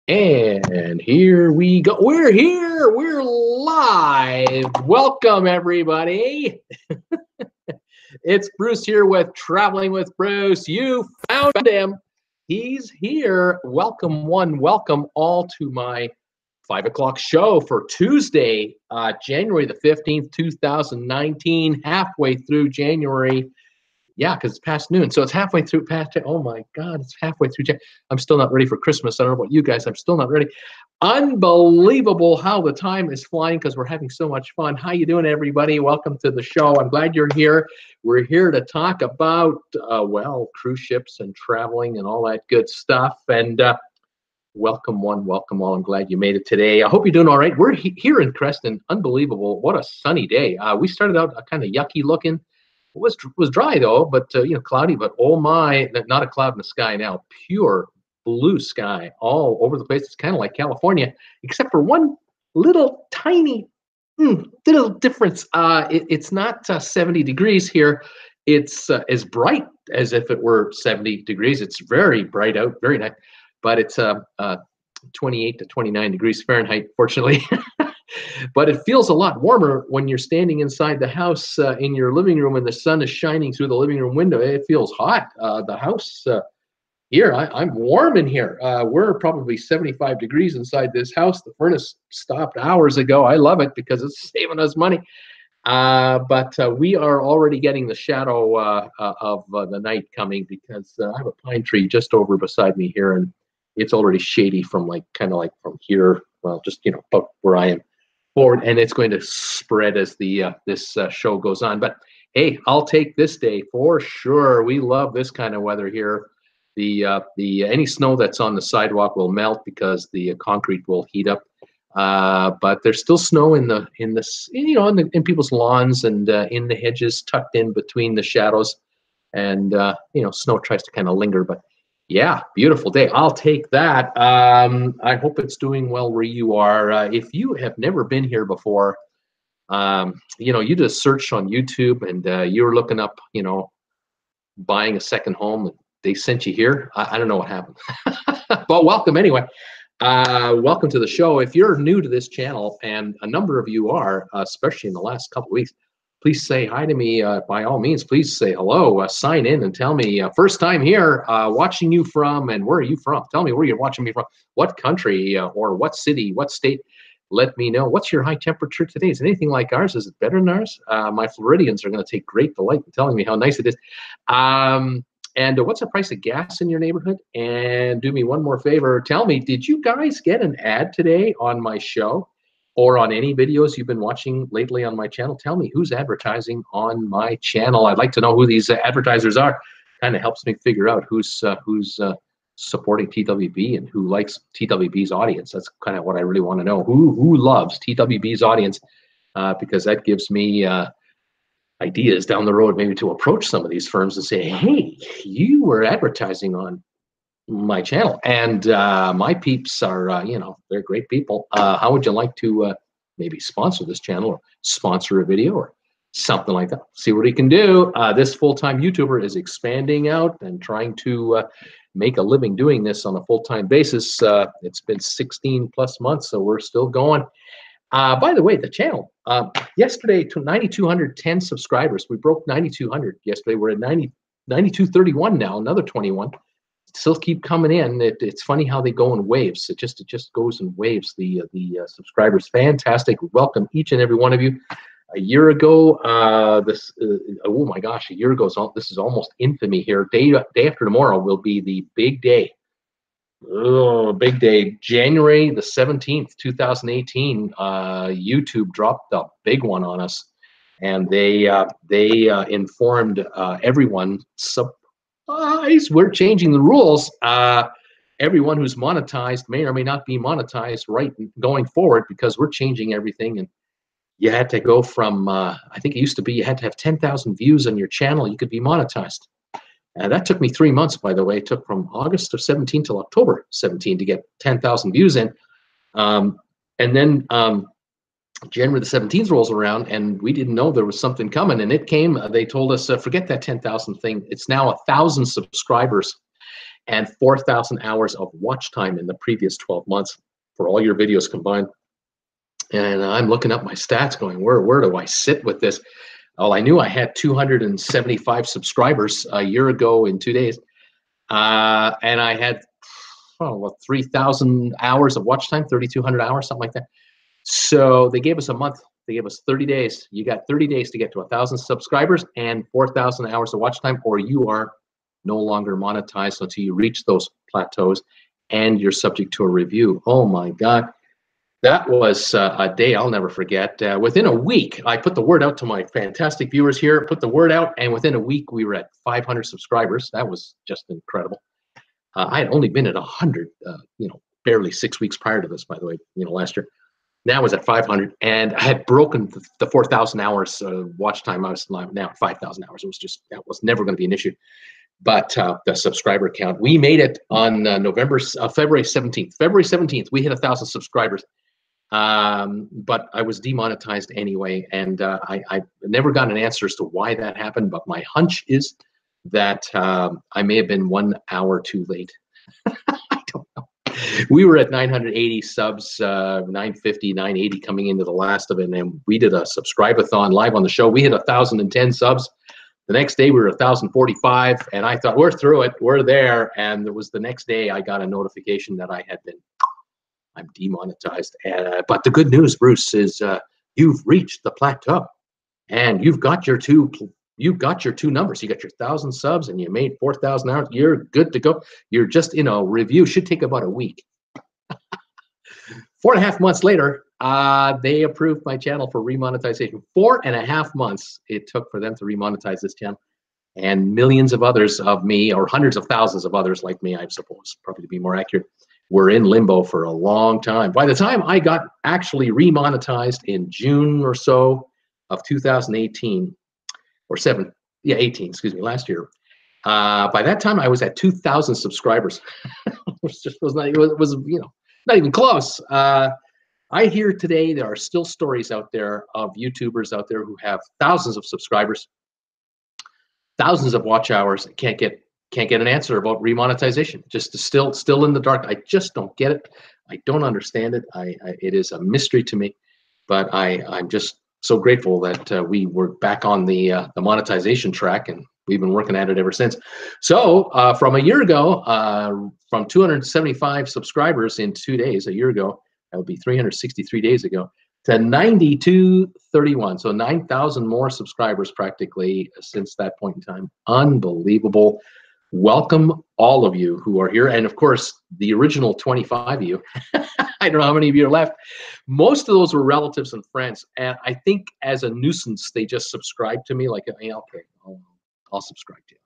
And here we go. We're here. We're live. Welcome, everybody. It's Bruce here with Traveling with Bruce. You found him. He's here. Welcome one, welcome all to my 5 o'clock show for Tuesday, January the 15th, 2019, halfway through January. Yeah, because it's past noon. So it's halfway through past. Oh my God, it's halfway through. I'm still not ready for Christmas. I don't know about you guys. I'm still not ready. Unbelievable how the time is flying because we're having so much fun. How you doing, everybody? Welcome to the show. I'm glad you're here. We're here to talk about, well, cruise ships and traveling and all that good stuff. And welcome one, welcome all. I'm glad you made it today. I hope you're doing all right. We're here in Creston. Unbelievable. What a sunny day. We started out kind of yucky looking. It was dry though, but cloudy. But oh my, not a cloud in the sky now. Pure blue sky all over the place. It's kind of like California, except for one little tiny little difference. It's not 70 degrees here. It's as bright as if it were 70 degrees. It's very bright out, very nice. But it's 28 to 29 degrees Fahrenheit, fortunately. But it feels a lot warmer when you're standing inside the house in your living room and the sun is shining through the living room window. It feels hot. The house here, I'm warm in here. We're probably 75 degrees inside this house. The furnace stopped hours ago. I love it because it's saving us money. But we are already getting the shadow of the night coming because I have a pine tree just over beside me here, and it's already shady from kind of like from here. Well, just about where I am. Forward, and it's going to spread as the this show goes on. But hey, I'll take this day for sure. We love this kind of weather here. The any snow that's on the sidewalk will melt because the concrete will heat up. But there's still snow in people's lawns and in the hedges, tucked in between the shadows, and snow tries to kind of linger. But yeah, beautiful day. I'll take that. I hope it's doing well where you are. If you have never been here before, you just search on YouTube and you're looking up, buying a second home. And they sent you here. I don't know what happened, but welcome anyway. Welcome to the show. If you're new to this channel, and a number of you are, especially in the last couple of weeks, please say hi to me. By all means, please say hello. Sign in and tell me first time here, watching you from, and where are you from? Tell me where you're watching me from, what country or what city, what state. Let me know. What's your high temperature today? Is it anything like ours? Is it better than ours? My Floridians are going to take great delight in telling me how nice it is. And what's the price of gas in your neighborhood? And do me one more favor. Tell me, did you guys get an ad today on my show? Or on any videos you've been watching lately on my channel? Tell me who's advertising on my channel. I'd like to know who these advertisers are. Kind of helps me figure out who's supporting TWB and who likes TWB's audience. That's kind of what I really want to know. Who loves TWB's audience? Because that gives me ideas down the road, maybe to approach some of these firms and say, hey, you were advertising on my channel, and my peeps are they're great people. How would you like to maybe sponsor this channel or sponsor a video or something like that? See what he can do. This full-time YouTuber is expanding out and trying to make a living doing this on a full-time basis. It's been 16 plus months, so we're still going. By the way, the channel yesterday to 9,210 subscribers. We broke 9,200 yesterday. We're at 9,231 now, another 21. Still keep coming in. It's funny how they go in waves. It just goes in waves. The subscribers, fantastic. Welcome each and every one of you. A year ago, oh my gosh, a year ago. This is almost infamy here. Day after tomorrow will be the big day. Oh, big day. January the 17th, 2018. YouTube dropped a big one on us, and they informed everyone. We're changing the rules. Everyone who's monetized may or may not be monetized right going forward, because we're changing everything. And you had to go from, I think it used to be you had to have 10,000 views on your channel, you could be monetized. That took me 3 months, by the way. It took from August of 17 till October 17 to get 10,000 views in. And then January the 17th rolls around, and we didn't know there was something coming, and it came. They told us, forget that 10,000 thing. It's now 1,000 subscribers. and 4,000 hours of watch time in the previous 12 months for all your videos combined. And I'm looking up my stats going, where do I sit with this? Well, I knew I had 275 subscribers a year ago in 2 days. And I had 3,000 hours of watch time, 3,200 hours, something like that. So they gave us a month. They gave us 30 days. You got 30 days to get to 1,000 subscribers and 4,000 hours of watch time, or you are no longer monetized until you reach those plateaus and you're subject to a review. Oh my God. That was a day I'll never forget. Within a week, I put the word out to my fantastic viewers here, put the word out, and within a week, we were at 500 subscribers. That was just incredible. I had only been at 100, barely 6 weeks prior to this, by the way, last year. Now I was at 500, and I had broken the 4,000 hours watch time. I was now at 5,000 hours. That was never going to be an issue. But the subscriber count, we made it on February 17th. February 17th, we hit 1,000 subscribers. But I was demonetized anyway, and I never got an answer as to why that happened, but my hunch is that I may have been 1 hour too late. I don't know. We were at 980 subs, 950, 980 coming into the last of it, and we did a subscribe-a-thon live on the show. We hit 1,010 subs. The next day we were 1,045, and I thought, we're through it, we're there, and there was the next day I got a notification that I'm demonetized. But the good news, Bruce, is you've reached the plateau, and you've got your two numbers. You got your 1,000 subs, and you made 4,000 hours. You're good to go. You're just review should take about a week. 4.5 months later, they approved my channel for remonetization. 4.5 months it took for them to remonetize this channel, and millions of others of me, or hundreds of thousands of others like me, I suppose, probably to be more accurate, were in limbo for a long time. By the time I got actually remonetized in June or so of 2018, or 18, excuse me, last year. By that time, I was at 2,000 subscribers. It was not even close. I hear today there are still stories out there of YouTubers out there who have thousands of subscribers, thousands of watch hours, can't get an answer about remonetization. Just still in the dark. I just don't get it. I don't understand it. It is a mystery to me, but I'm just so grateful that we were back on the monetization track, and we've been working at it ever since. So from a year ago, from 275 subscribers in 2 days, a year ago, that would be 363 days ago, to 9,231. So 9,000 more subscribers practically since that point in time. Unbelievable. Welcome all of you who are here, and of course the original 25 of you. I don't know how many of you are left. Most of those were relatives and friends, and I think as a nuisance they just subscribed to me, like, hey, okay, I'll subscribe to you.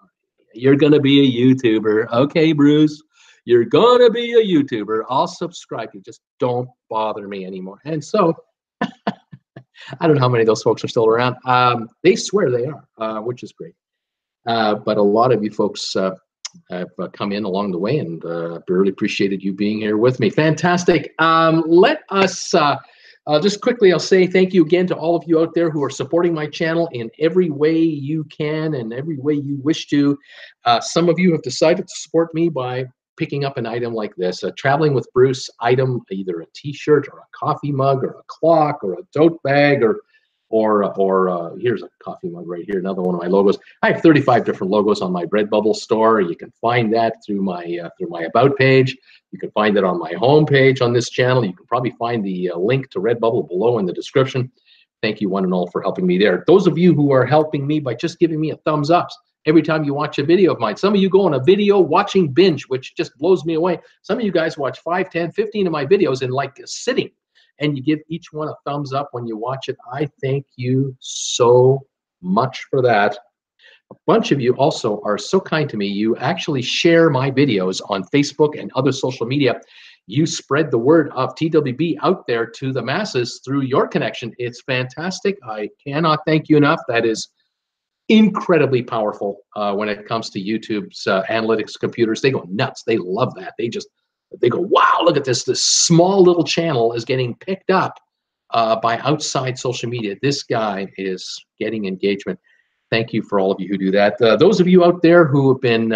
You're gonna be a YouTuber, okay, Bruce, you're gonna be a YouTuber, I'll subscribe to you, just don't bother me anymore. And so I don't know how many of those folks are still around. They swear they are, which is great. But a lot of you folks have come in along the way, and really appreciated you being here with me. Fantastic. Let us just quickly, I'll say thank you again to all of you out there who are supporting my channel in every way you can and every way you wish to. Some of you have decided to support me by picking up an item like this, a Traveling with Bruce item, either a t-shirt or a coffee mug or a clock or a tote bag, or here's a coffee mug right here, another one of my logos. I have 35 different logos on my RedBubble store. You can find that through my About page. You can find it on my home page on this channel. You can probably find the link to RedBubble below in the description. Thank you one and all for helping me there. Those of you who are helping me by just giving me a thumbs up every time you watch a video of mine. Some of you go on a video watching binge, which just blows me away. Some of you guys watch 5, 10, 15 of my videos in like a sitting, and you give each one a thumbs up when you watch it. I thank you so much for that. A bunch of you also are so kind to me. You actually share my videos on Facebook and other social media. You spread the word of TWB out there to the masses through your connection. It's fantastic. I cannot thank you enough. That is incredibly powerful when it comes to YouTube's analytics computers. They go nuts. They love that. They go, wow, look at this. This small little channel is getting picked up by outside social media. This guy is getting engagement. Thank you for all of you who do that. Those of you out there who have been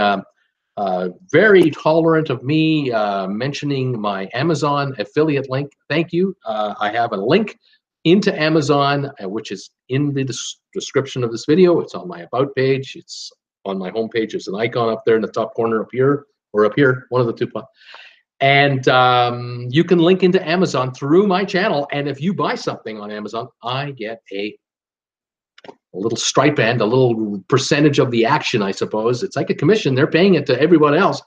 very tolerant of me mentioning my Amazon affiliate link. Thank you. I have a link into Amazon, which is in the description of this video. It's on my About page. It's on my homepage. There's an icon up there in the top corner up here, or up here, one of the two. And you can link into Amazon through my channel. And if you buy something on Amazon, I get a little stipend, a little percentage of the action, I suppose. It's like a commission. They're paying it to everyone else.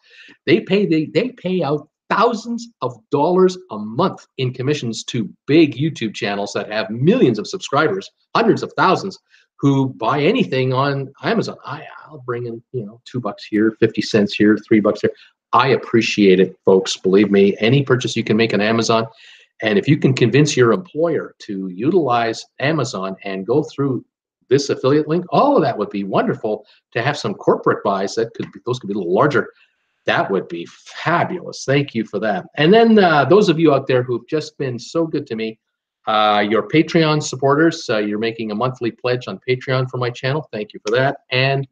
They pay out thousands of dollars a month in commissions to big YouTube channels that have millions of subscribers, hundreds of thousands, who buy anything on Amazon. I'll bring in, $2 here, 50 cents here, $3 here. I appreciate it, folks. Believe me, any purchase you can make on Amazon, and if you can convince your employer to utilize Amazon and go through this affiliate link, all of that would be wonderful. To have some corporate buys, those could be a little larger. That would be fabulous. Thank you for that. And then those of you out there who've just been so good to me, your Patreon supporters, you're making a monthly pledge on Patreon for my channel. Thank you for that. And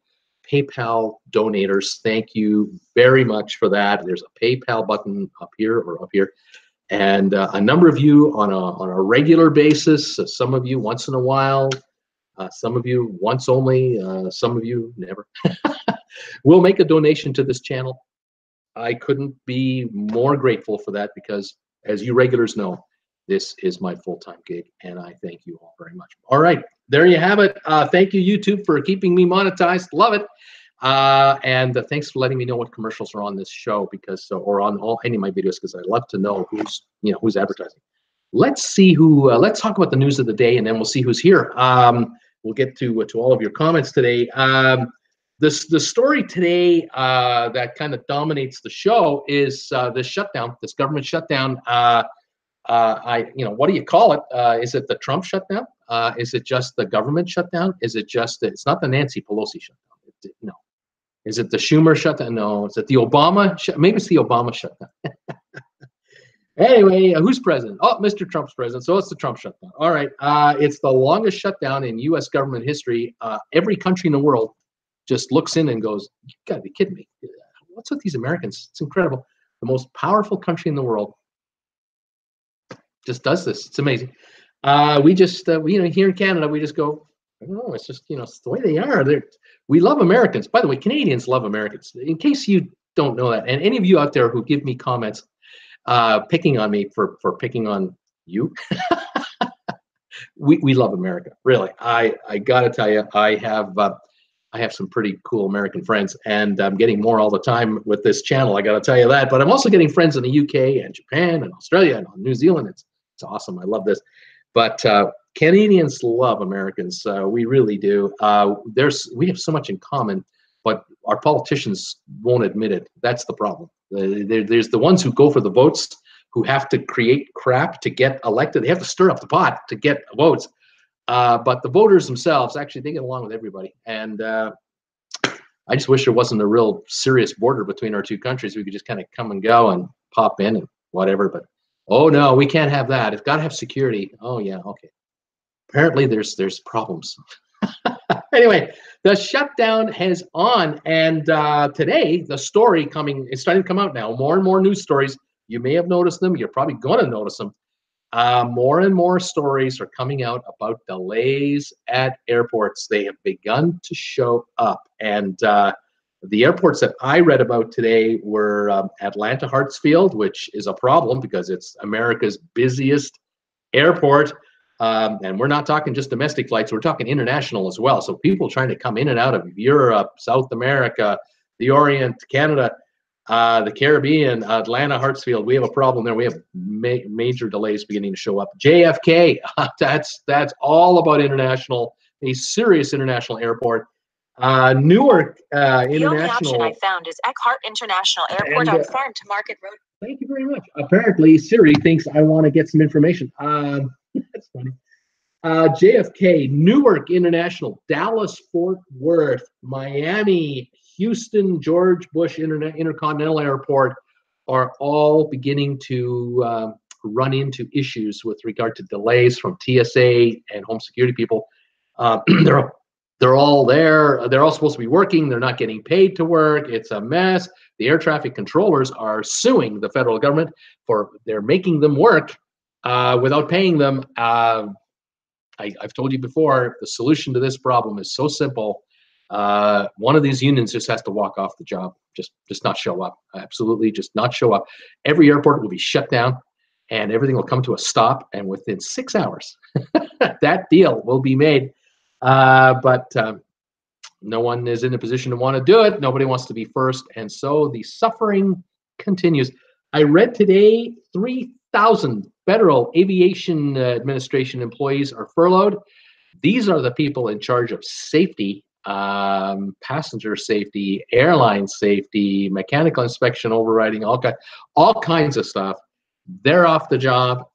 PayPal donators, thank you very much for that. There's a PayPal button up here or up here. And a number of you on a regular basis, some of you once in a while, some of you once only, some of you never, will make a donation to this channel. I couldn't be more grateful for that because, as you regulars know, this is my full-time gig, and I thank you all very much. All right, there you have it. Thank you, YouTube, for keeping me monetized. Love it. And thanks for letting me know what commercials are on this show, because or on any of my videos, because I love to know who's advertising. Let's see who. Let's talk about the news of the day, and then we'll see who's here. We'll get to all of your comments today. The story today that kind of dominates the show is this shutdown, this government shutdown. What do you call it? Is it the Trump shutdown? Is it just the government shutdown? Is it just? It's not the Nancy Pelosi shutdown. No. Is it the Schumer shutdown? No. Is it the Obama? Maybe it's the Obama shutdown. Anyway, who's president? Oh, Mr. Trump's president. So it's the Trump shutdown. All right. It's the longest shutdown in U.S. government history. Every country in the world just looks in and goes, "You gotta be kidding me! What's with these Americans? It's incredible." The most powerful country in the world just does this. It's amazing. We just, here in Canada, we just go, I don't know. It's just, it's the way they are. We love Americans. By the way, Canadians love Americans. In case you don't know that, and any of you out there who give me comments picking on me for picking on you, we love America. Really, I gotta tell you, I have some pretty cool American friends, and I'm getting more all the time with this channel. I gotta tell you that. But I'm also getting friends in the UK and Japan and Australia and New Zealand. It's awesome. I love this. But Canadians love Americans. We really do. We have so much in common, but our politicians won't admit it. That's the problem. There's the ones who go for the votes, who have to create crap to get elected. They have to stir up the pot to get votes. But the voters themselves, actually, they get along with everybody. And I just wish there wasn't a real serious border between our two countries. We could just kind of come and go and pop in and whatever. But oh no, we can't have that. It's got to have security. Oh yeah, okay. Apparently there's problems. Anyway, the shutdown is on, and today the story is starting to come out now. More and more news stories. You may have noticed them. You're probably going to notice them. More and more stories are coming out about delays at airports. They have begun to show up, and the airports that I read about today were Atlanta Hartsfield, which is a problem because it's America's busiest airport. And we're not talking just domestic flights, we're talking international as well. So people trying to come in and out of Europe, South America, the Orient, Canada, the Caribbean, Atlanta, Hartsfield, we have a problem there. We have major delays beginning to show up. JFK, that's all about international, a serious international airport. Newark International. The only option I found is Eckhart International Airport on Farm to Market Road. Thank you very much. Apparently, Siri thinks I want to get some information. That's funny. JFK, Newark International, Dallas, Fort Worth, Miami, Houston, George Bush Intercontinental Airport are all beginning to run into issues with regard to delays from TSA and home security people. They're They're all there. They're all supposed to be working. They're not getting paid to work. It's a mess. The air traffic controllers are suing the federal government for they're making them work without paying them. I've told you before, the solution to this problem is so simple. One of these unions just has to walk off the job, just not show up. Absolutely, just not show up. Every airport will be shut down, and everything will come to a stop. And within 6 hours, that deal will be made. But no one is in a position to want to do it. Nobody wants to be first, and so the suffering continues. I read today 3,000 Federal Aviation Administration employees are furloughed. These are the people in charge of safety, passenger safety, airline safety, mechanical inspection, overriding, all kinds of stuff. They're off the job.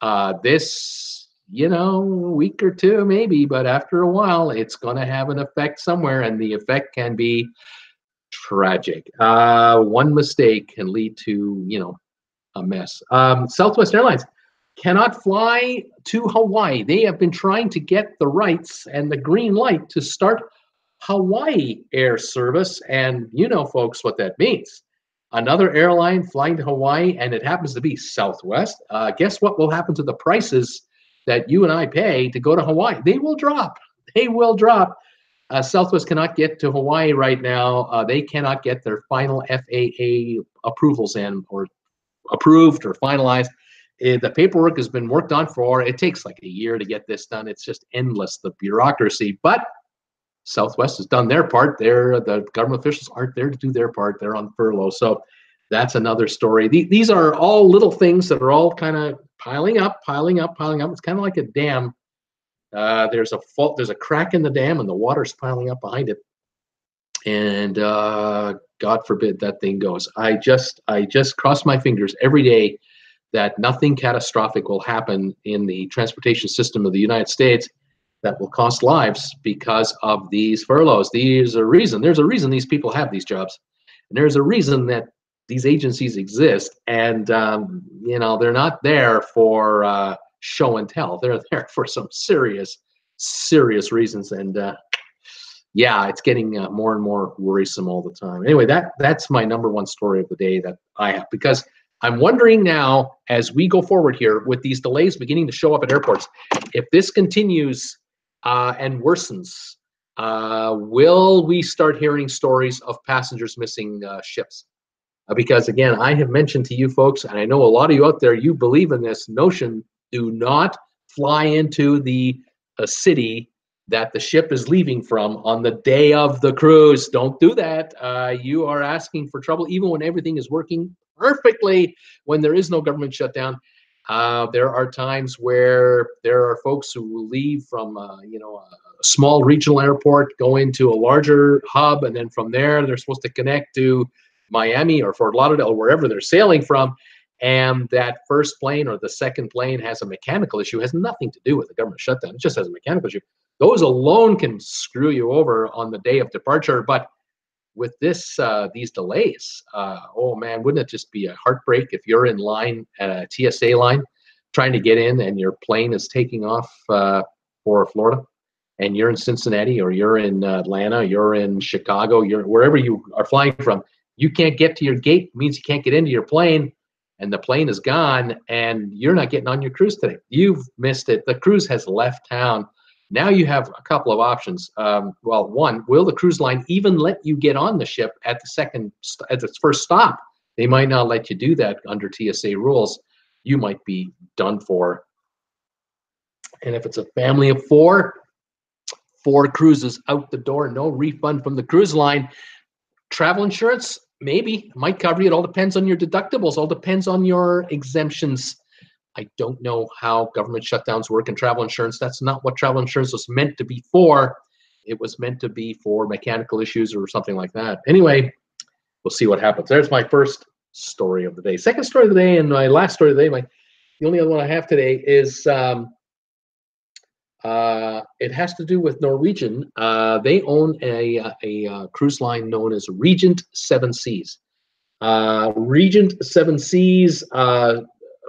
This, a week or two maybe, but after a while, it's going to have an effect somewhere, and the effect can be tragic. One mistake can lead to, a mess. Southwest Airlines cannot fly to Hawaii. They have been trying to get the rights and the green light to start Hawaii air service, and folks, what that means. Another airline flying to Hawaii, and it happens to be Southwest. Guess what will happen to the prices that you and I pay to go to Hawaii? They will drop. They will drop. Southwest cannot get to Hawaii right now. They cannot get their final FAA approvals in, or approved or finalized. The paperwork has been worked on it takes like a year to get this done. It's just endless, the bureaucracy. But Southwest has done their part. The government officials aren't there to do their part. They're on furlough. So that's another story. These are all little things that are all kind of piling up. It's kind of like a dam. There's a crack in the dam, and the water's piling up behind it. And God forbid that thing goes. I just cross my fingers every day that nothing catastrophic will happen in the transportation system of the United States that will cost lives because of these furloughs. There's a reason these people have these jobs, and there's a reason that these agencies exist. And they're not there for show and tell. They're there for some serious reasons. And yeah, it's getting more and more worrisome all the time. Anyway, that's my number one story of the day that I have, because I'm wondering now, as we go forward here with these delays beginning to show up at airports, if this continues and worsens, will we start hearing stories of passengers missing ships? Because again, I have mentioned to you folks, and I know a lot of you out there, you believe in this notion: do not fly into a city that the ship is leaving from on the day of the cruise. Don't do that. You are asking for trouble, even when everything is working perfectly, when there is no government shutdown. There are times where there are folks who will leave from a small regional airport, go into a larger hub, and then from there they're supposed to connect to Miami or Fort Lauderdale, or wherever they're sailing from. And that first plane or the second plane has a mechanical issue. It has nothing to do with the government shutdown. It just has a mechanical issue. Those alone can screw you over on the day of departure. But with these delays, oh man, wouldn't it just be a heartbreak if you're in line at a TSA line trying to get in, and your plane is taking off for Florida, and you're in Cincinnati, or you're in Atlanta, you're in Chicago, you're wherever you are flying from. You can't get to your gate. It means you can't get into your plane, and the plane is gone, and you're not getting on your cruise today. You've missed it. The cruise has left town. Now you have a couple of options. Well, one, will the cruise line even let you get on the ship at the first stop? They might not let you do that under TSA rules. You might be done for. And if it's a family of four cruises out the door, no refund from the cruise line. Travel insurance, maybe, might cover you. It all depends on your deductibles. All depends on your exemptions. I don't know how government shutdowns work in travel insurance. That's not what travel insurance was meant to be for. It was meant to be for mechanical issues or something like that. Anyway, we'll see what happens. There's my first story of the day. Second story of the day, and my last story of the day, the only other one I have today is it has to do with Norwegian. They own a cruise line known as Regent Seven Seas. Regent Seven Seas,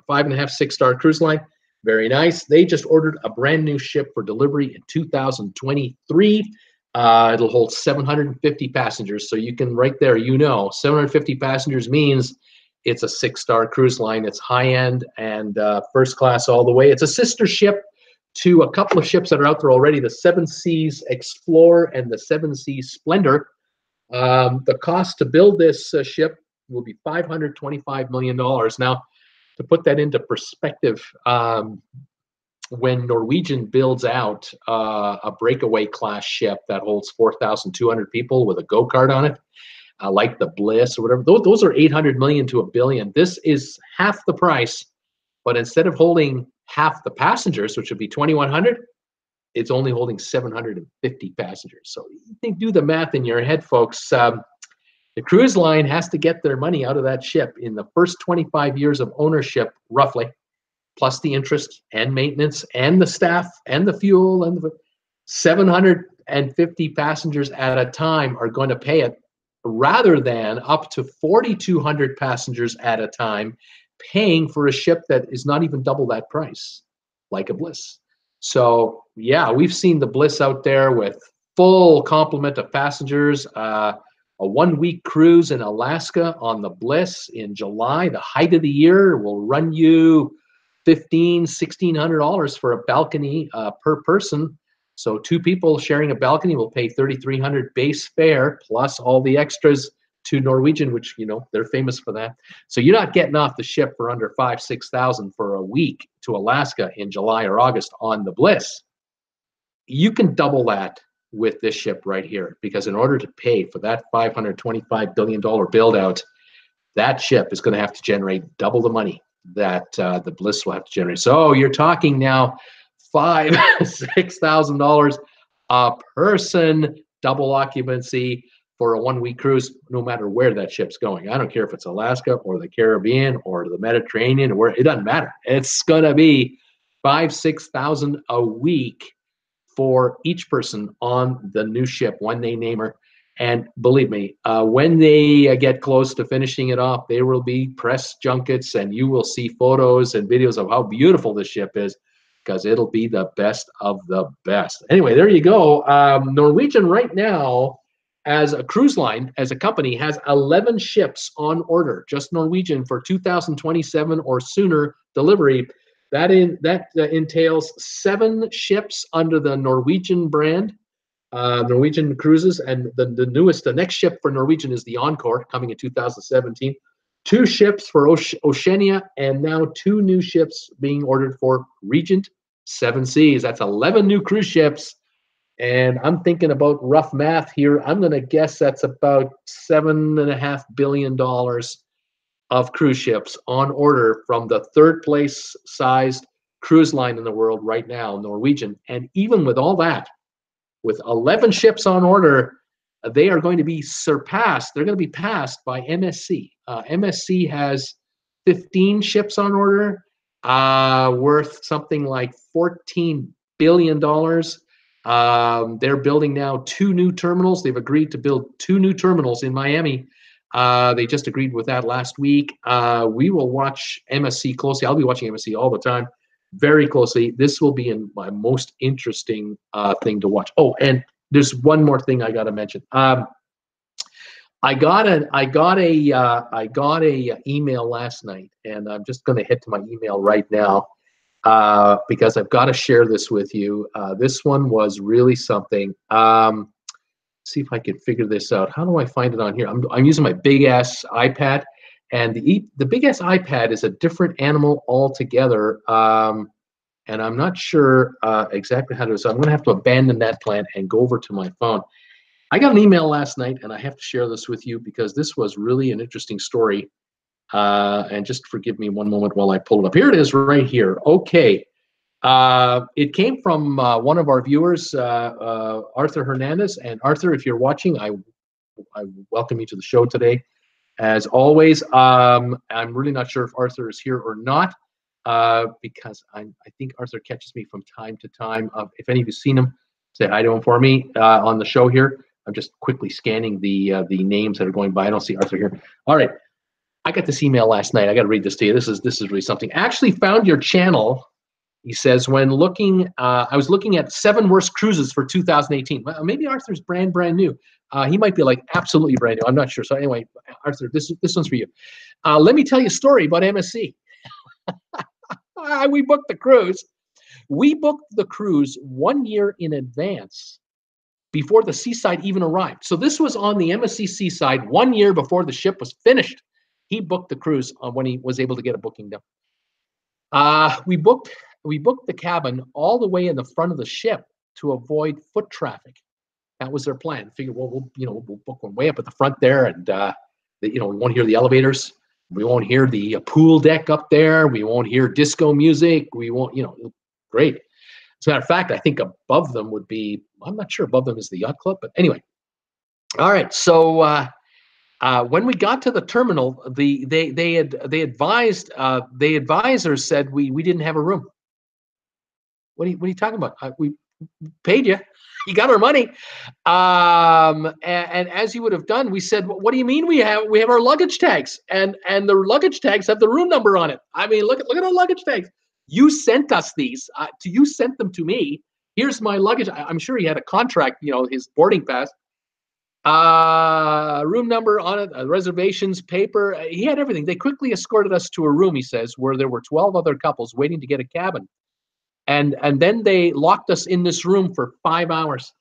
5.5, 6-star cruise line. Very nice. They just ordered a brand new ship for delivery in 2023. It'll hold 750 passengers. So you can right there, 750 passengers means it's a 6-star cruise line. It's high-end and first class all the way. It's a sister ship to a couple of ships that are out there already, the Seven Seas Explorer and the Seven Seas Splendor. The cost to build this ship will be $525 million. Now, to put that into perspective, when Norwegian builds out a breakaway class ship that holds 4,200 people with a go-kart on it, like the Bliss or whatever, those are 800 million to $1 billion. This is half the price, but instead of holding half the passengers, which would be 2,100, it's only holding 750 passengers. So you think, do the math in your head, folks. The cruise line has to get their money out of that ship in the first 25 years of ownership, roughly, plus the interest and maintenance and the staff and the fuel, and the 750 passengers at a time are going to pay it, rather than up to 4,200 passengers at a time paying for a ship that is not even double that price, like a Bliss. So yeah, we've seen the Bliss out there with full complement of passengers. A 1-week cruise in Alaska on the Bliss in July, the height of the year, will run you $1,600 for a balcony per person. So 2 people sharing a balcony will pay $3,300 base fare plus all the extras to Norwegian, which, they're famous for that. So you're not getting off the ship for under $5,000-6,000 for a week to Alaska in July or August on the Bliss. You can double that with this ship right here, because in order to pay for that $525 billion build out, that ship is going to have to generate double the money that the Bliss will have to generate. So you're talking now $5,000-6,000 a person, double occupancy for a 1-week cruise, no matter where that ship's going. I don't care if it's Alaska or the Caribbean or the Mediterranean or where, it doesn't matter. It's going to be $5,000-6,000 a week for each person on the new ship when they name her. And believe me, when they get close to finishing it off, there will be press junkets, and you will see photos and videos of how beautiful the ship is, because it'll be the best of the best. Anyway, there you go. Norwegian right now, as a cruise line, as a company, has 11 ships on order, just Norwegian, for 2027 or sooner delivery. That entails 7 ships under the Norwegian brand, Norwegian Cruises, and the next ship for Norwegian is the Encore, coming in 2017. 2 ships for Oceania, and now 2 new ships being ordered for Regent Seven Seas. That's 11 new cruise ships. And I'm thinking about rough math here. I'm going to guess that's about $7.5 billion of cruise ships on order from the 3rd place sized cruise line in the world right now, Norwegian. And even with all that, with 11 ships on order, they are going to be surpassed. They're going to be passed by MSC. MSC has 15 ships on order, worth something like $14 billion. They're building now 2 new terminals. They've agreed to build 2 new terminals in Miami. They just agreed with that last week. We will watch MSC closely. I'll be watching MSC all the time, very closely. This will be my most interesting thing to watch. Oh, and there's one more thing I got to mention. I got a email last night, and I'm just going to head to my email right now. Because I've got to share this with you. This one was really something. See if I can figure this out. How do I find it on here? I'm using my big ass iPad, and the big ass iPad is a different animal altogether. And I'm not sure exactly how to do it. So I'm going to have to abandon that plan and go over to my phone. I got an email last night, and I have to share this with you because this was really an interesting story. And just forgive me one moment while I pull it up. Here it is right here. Okay. It came from one of our viewers, Arthur Hernandez. And Arthur, if you're watching, I welcome you to the show today. As always, I'm really not sure if Arthur is here or not, because I think Arthur catches me from time to time. If any of you seen him, say hi to him for me on the show here. I'm just quickly scanning the names that are going by. I don't see Arthur here. All right. I got this email last night. I got to read this to you. This is really something. Actually found your channel He says, when looking, I was looking at 7 worst cruises for 2018. Well, maybe Arthur's brand new. He might be like absolutely brand new. I'm not sure. So anyway, Arthur, this one's for you. Let me tell you a story about MSC. We booked the cruise. We booked the cruise 1 year in advance before the Seaside even arrived. So this was on the MSC Seaside 1 year before the ship was finished. He booked the cruise when he was able to get a booking done. We booked the cabin all the way in the front of the ship to avoid foot traffic. That was their plan. Figure, well, we'll book one way up at the front there, and we won't hear the elevators. We won't hear the pool deck up there. We won't hear disco music. We won't, great. As a matter of fact, I think above them would be, I'm not sure above them is the yacht club, but anyway. All right, so when we got to the terminal, the advisors said we didn't have a room. What are you talking about? We paid you. You got our money. And as you would have done, we said, what do you mean we have our luggage tags? And the luggage tags have the room number on it. I mean, look at our luggage tags. You sent us these. You sent them to me. Here's my luggage. I'm sure he had a contract, his boarding pass. Room number on it, reservations, paper. He had everything. They quickly escorted us to a room, he says, where there were 12 other couples waiting to get a cabin. And then they locked us in this room for 5 hours.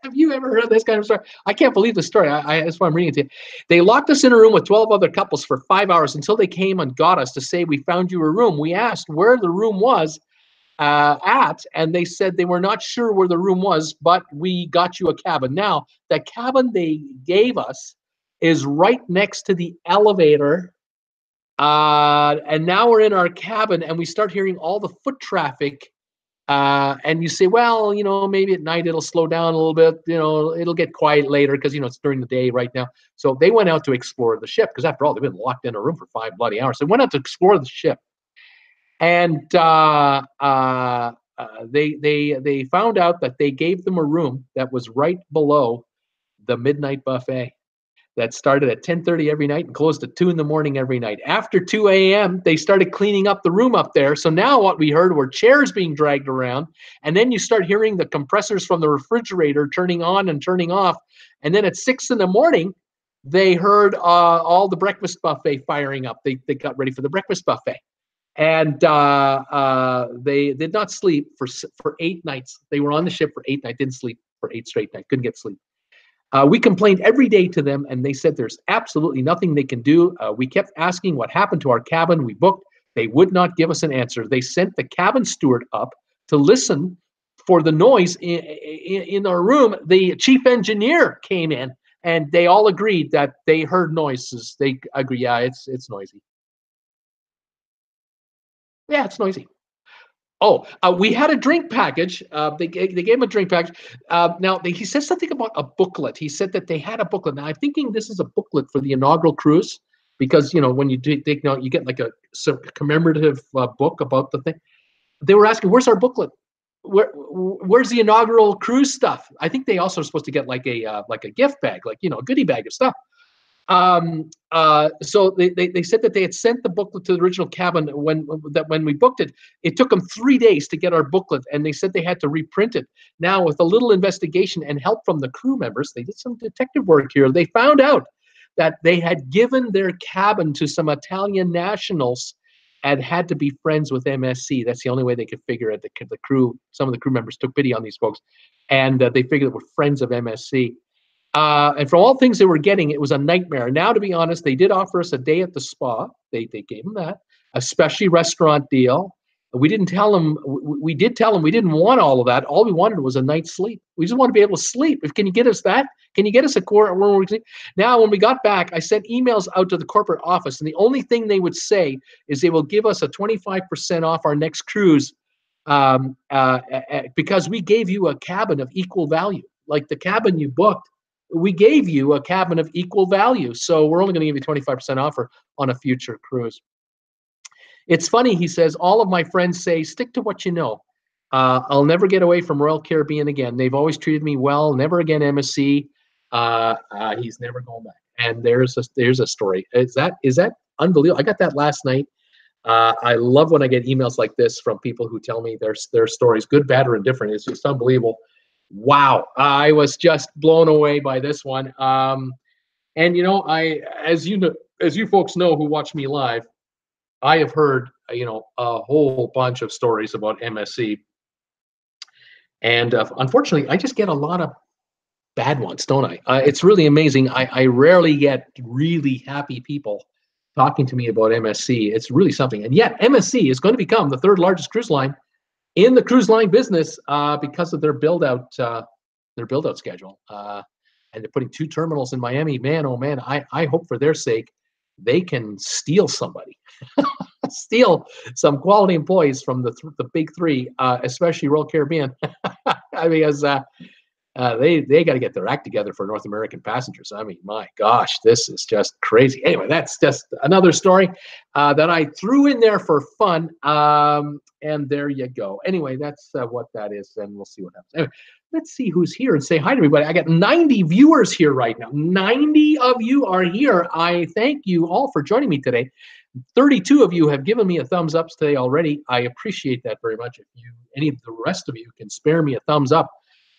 Have you ever heard this kind of story? I can't believe the story. That's why I'm reading it to you. They locked us in a room with 12 other couples for 5 hours until they came and got us to say, we found you a room. We asked where the room was and they said they were not sure where the room was, but we got you a cabin. Now, the cabin they gave us is right next to the elevator. And now we're in our cabin and we start hearing all the foot traffic. And you say, well, maybe at night it'll slow down a little bit. It'll get quiet later because, it's during the day right now. So they went out to explore the ship because after all, they've been locked in a room for 5 bloody hours. They went out to explore the ship. And they found out that they gave them a room that was right below the midnight buffet that started at 10:30 every night and closed at 2 in the morning every night. After 2 a.m., they started cleaning up the room up there. So now what we heard were chairs being dragged around. And then you start hearing the compressors from the refrigerator turning on and turning off. And then at 6 in the morning, they heard all the breakfast buffet firing up. They got ready for the breakfast buffet. And they did not sleep for 8 nights. They were on the ship for 8 nights, didn't sleep for 8 straight nights, couldn't get sleep. We complained every day to them, and they said there's absolutely nothing they can do. We kept asking what happened to our cabin we booked. They would not give us an answer. They sent the cabin steward up to listen for the noise in our room. The chief engineer came in, and they all agreed that they heard noises. They agree, yeah, it's noisy. Yeah, it's noisy. Oh, we had a drink package. They gave him a drink package. Now, he says something about a booklet. He said that they had a booklet. Now, I'm thinking this is a booklet for the inaugural cruise because, when you take note, you get like a commemorative book about the thing. They were asking, where's our booklet? Where's the inaugural cruise stuff? I think they also are supposed to get like a gift bag, like, a goodie bag of stuff. So they said that they had sent the booklet to the original cabin when we booked it. It took them 3 days to get our booklet, and they said they had to reprint it. Now, with a little investigation and help from the crew members, they did some detective work here. They found out that they had given their cabin to some Italian nationals and had to be friends with MSC. That's the only way they could figure it. The crew, some of the crew members took pity on these folks, and they figured they were friends of MSC. And for all things they were getting, it was a nightmare. Now, to be honest, they did offer us a day at the spa. They gave them that, a special restaurant deal. We didn't tell them. We did tell them we didn't want all of that. All we wanted was a night's sleep. We just want to be able to sleep. Can you get us that? Can you get us a core? Now, when we got back, I sent emails out to the corporate office, and the only thing they would say is they will give us a 25% off our next cruise because we gave you a cabin of equal value, like the cabin you booked. We gave you a cabin of equal value, so we're only going to give you 25% offer on a future cruise. It's funny, he says, all of my friends say, stick to what you know. I'll never get away from Royal Caribbean again. They've always treated me well. Never again MSC. He's never going back. And there's a story. Is that unbelievable? I got that last night. I love when I get emails like this from people who tell me their stories, good, bad, or indifferent. It's just unbelievable. Wow, I was just blown away by this one. And you know, as you folks know who watch me live, I have heard a whole bunch of stories about MSC, and unfortunately, I just get a lot of bad ones, don't I? It's really amazing. I rarely get really happy people talking to me about MSC. It's really something. And yet MSC is going to become the third largest cruise line in the cruise line business because of their build out schedule. And they're putting 2 terminals in Miami. Man, oh man, I hope for their sake they can steal somebody, steal some quality employees from the big 3, especially Royal Caribbean, because they got to get their act together for North American passengers. I mean, my gosh, this is just crazy. Anyway, that's just another story that I threw in there for fun. And there you go. Anyway, that's what that is, and we'll see what happens. Anyway, let's see who's here and say hi to everybody. I got 90 viewers here right now. 90 of you are here. I thank you all for joining me today. 32 of you have given me a thumbs up today already. I appreciate that very much. If any of the rest of you can spare me a thumbs up,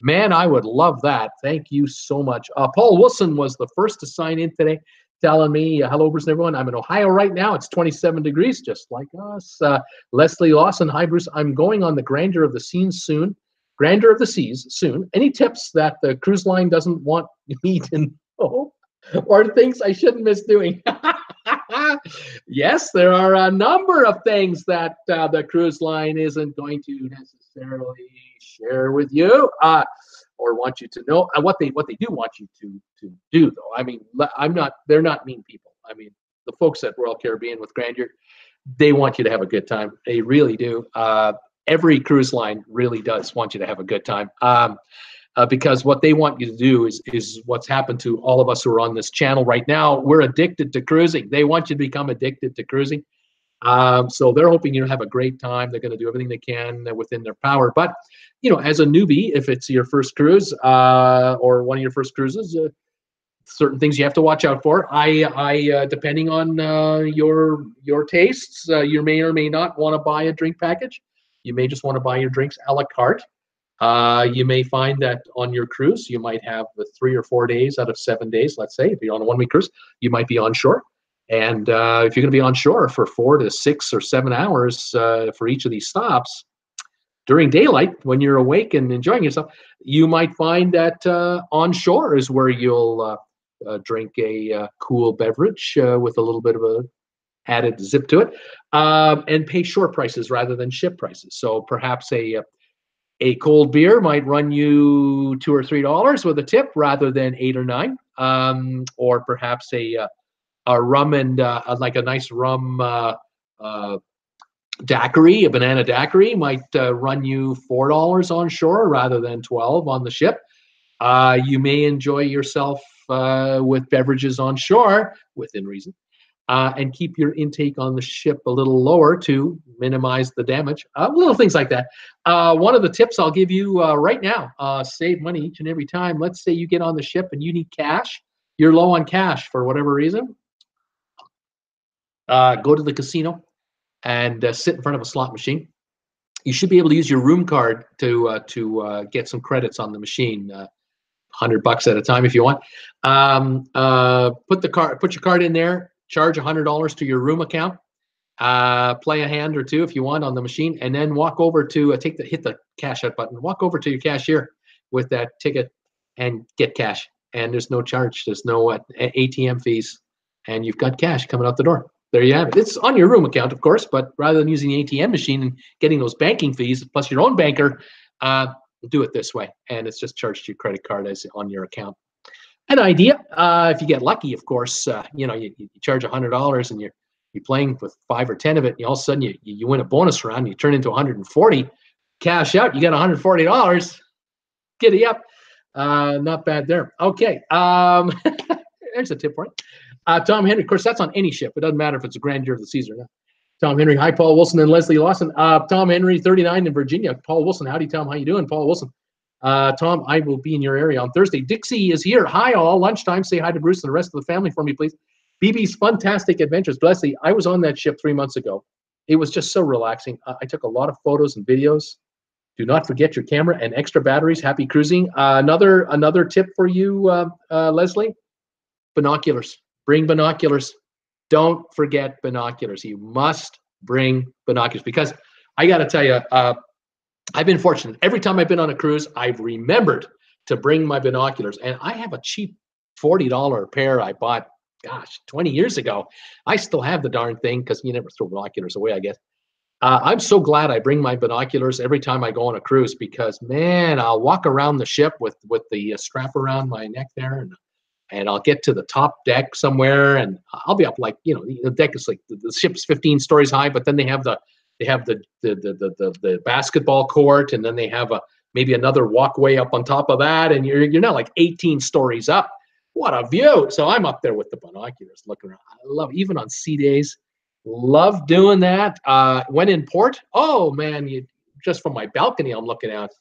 man, I would love that. Thank you so much. Paul Wilson was the first to sign in today, telling me, hello, Bruce and everyone. I'm in Ohio right now. It's 27 degrees, just like us. Leslie Lawson, hi, Bruce. I'm going on the Grandeur of the Seas soon. Grandeur of the Seas soon. Any tips that the cruise line doesn't want me to know or things I shouldn't miss doing? Yes, there are a number of things that the cruise line isn't going to necessarily share with you or want you to know. What they do want you to do, though. I mean, they're not mean people. I mean, the folks at Royal Caribbean with Grandeur, they want you to have a good time. They really do. Every cruise line really does want you to have a good time. Because what they want you to do is what's happened to all of us who are on this channel right now. We're addicted to cruising. They want you to become addicted to cruising. So they're hoping you have a great time. They're going to do everything they can within their power. But, as a newbie, if it's your first cruise or one of your first cruises, certain things you have to watch out for. I depending on your tastes, you may or may not want to buy a drink package. You may just want to buy your drinks a la carte. You may find that on your cruise, you might have the 3 or 4 days out of 7 days. Let's say if you're on a 1-week cruise, you might be on shore. And if you're going to be on shore for 4 to 6 or 7 hours for each of these stops during daylight, when you're awake and enjoying yourself, you might find that on shore is where you'll drink a cool beverage with a little bit of a added zip to it, and pay shore prices rather than ship prices. So perhaps a cold beer might run you $2 or $3 with a tip rather than 8 or 9, or perhaps a rum and like a nice rum daiquiri, a banana daiquiri might run you $4 on shore rather than 12 on the ship. You may enjoy yourself with beverages on shore within reason. And keep your intake on the ship a little lower to minimize the damage. Little things like that. One of the tips I'll give you right now, save money each and every time. Let's say you get on the ship and you need cash. You're low on cash for whatever reason. Go to the casino and sit in front of a slot machine. You should be able to use your room card to get some credits on the machine. $100 at a time if you want. Put your card in there. Charge $100 to your room account. Play a hand or two if you want on the machine, and then walk over to hit the cash out button. Walk over to your cashier with that ticket and get cash. And there's no charge. There's no ATM fees, and you've got cash coming out the door. There you have it. It's on your room account, of course, but rather than using the ATM machine and getting those banking fees plus your own banker, do it this way, and it's just charged to your credit card as on your account. An idea. If you get lucky, of course, you charge $100 and you're playing with 5 or 10 of it, and all of a sudden you win a bonus round, and you turn into 140, cash out, you got $140. Giddy up. Not bad there. Okay. There's a tip for it. Tom Henry, of course, that's on any ship. It doesn't matter if it's a Grandeur of the Seas or not. Tom Henry, hi, Paul Wilson and Leslie Lawson. Tom Henry, 39 in Virginia. Paul Wilson, howdy, Tom. How you doing, Paul Wilson? Tom, I will be in your area on Thursday. Dixie is here. Hi, all. Lunchtime. Say hi to Bruce and the rest of the family for me, please. BB's Fantastic Adventures. Leslie, I was on that ship 3 months ago. it was just so relaxing. I took a lot of photos and videos. Do not forget your camera and extra batteries. Happy cruising. Another tip for you, Leslie, binoculars. Bring binoculars. Don't forget binoculars. You must bring binoculars, because I got to tell you, I've been fortunate. Every time I've been on a cruise, I've remembered to bring my binoculars. And I have a cheap $40 pair I bought, gosh, 20 years ago. I still have the darn thing, because you never throw binoculars away, I guess. I'm so glad I bring my binoculars every time I go on a cruise, because, man, I'll walk around the ship with the strap around my neck there, and I'll get to the top deck somewhere, and I'll be up, like, the deck is like, the ship's 15 stories high, but then they have the basketball court, and then they have maybe another walkway up on top of that, and you're now like 18 stories up. What a view! So I'm up there with the binoculars looking around. I love, even on sea days, love doing that. When in port, oh man, just from my balcony, I'm looking out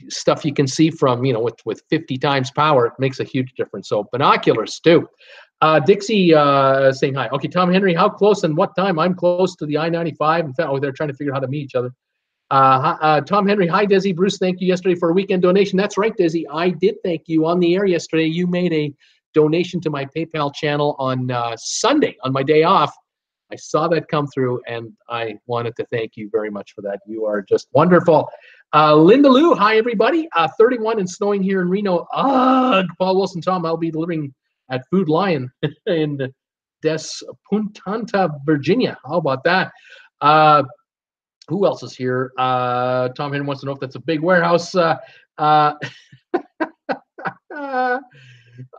stuff you can see from, with 50 times power. It makes a huge difference. So binoculars too. Dixie saying hi. Okay, Tom Henry, how close and what time? I'm close to the I-95. In fact, they're trying to figure out how to meet each other. Tom Henry, hi, Desi. Bruce, thank you yesterday for a weekend donation. That's right, Desi. I did thank you on the air yesterday. You made a donation to my PayPal channel on Sunday, on my day off. I saw that come through, and I wanted to thank you very much for that. You are just wonderful. Linda Lou, hi, everybody. 31 and snowing here in Reno. Ugh, Paul Wilson, Tom, I'll be delivering at Food Lion in Des Punta, Virginia. How about that? Who else is here? Tom Henry wants to know if that's a big warehouse. What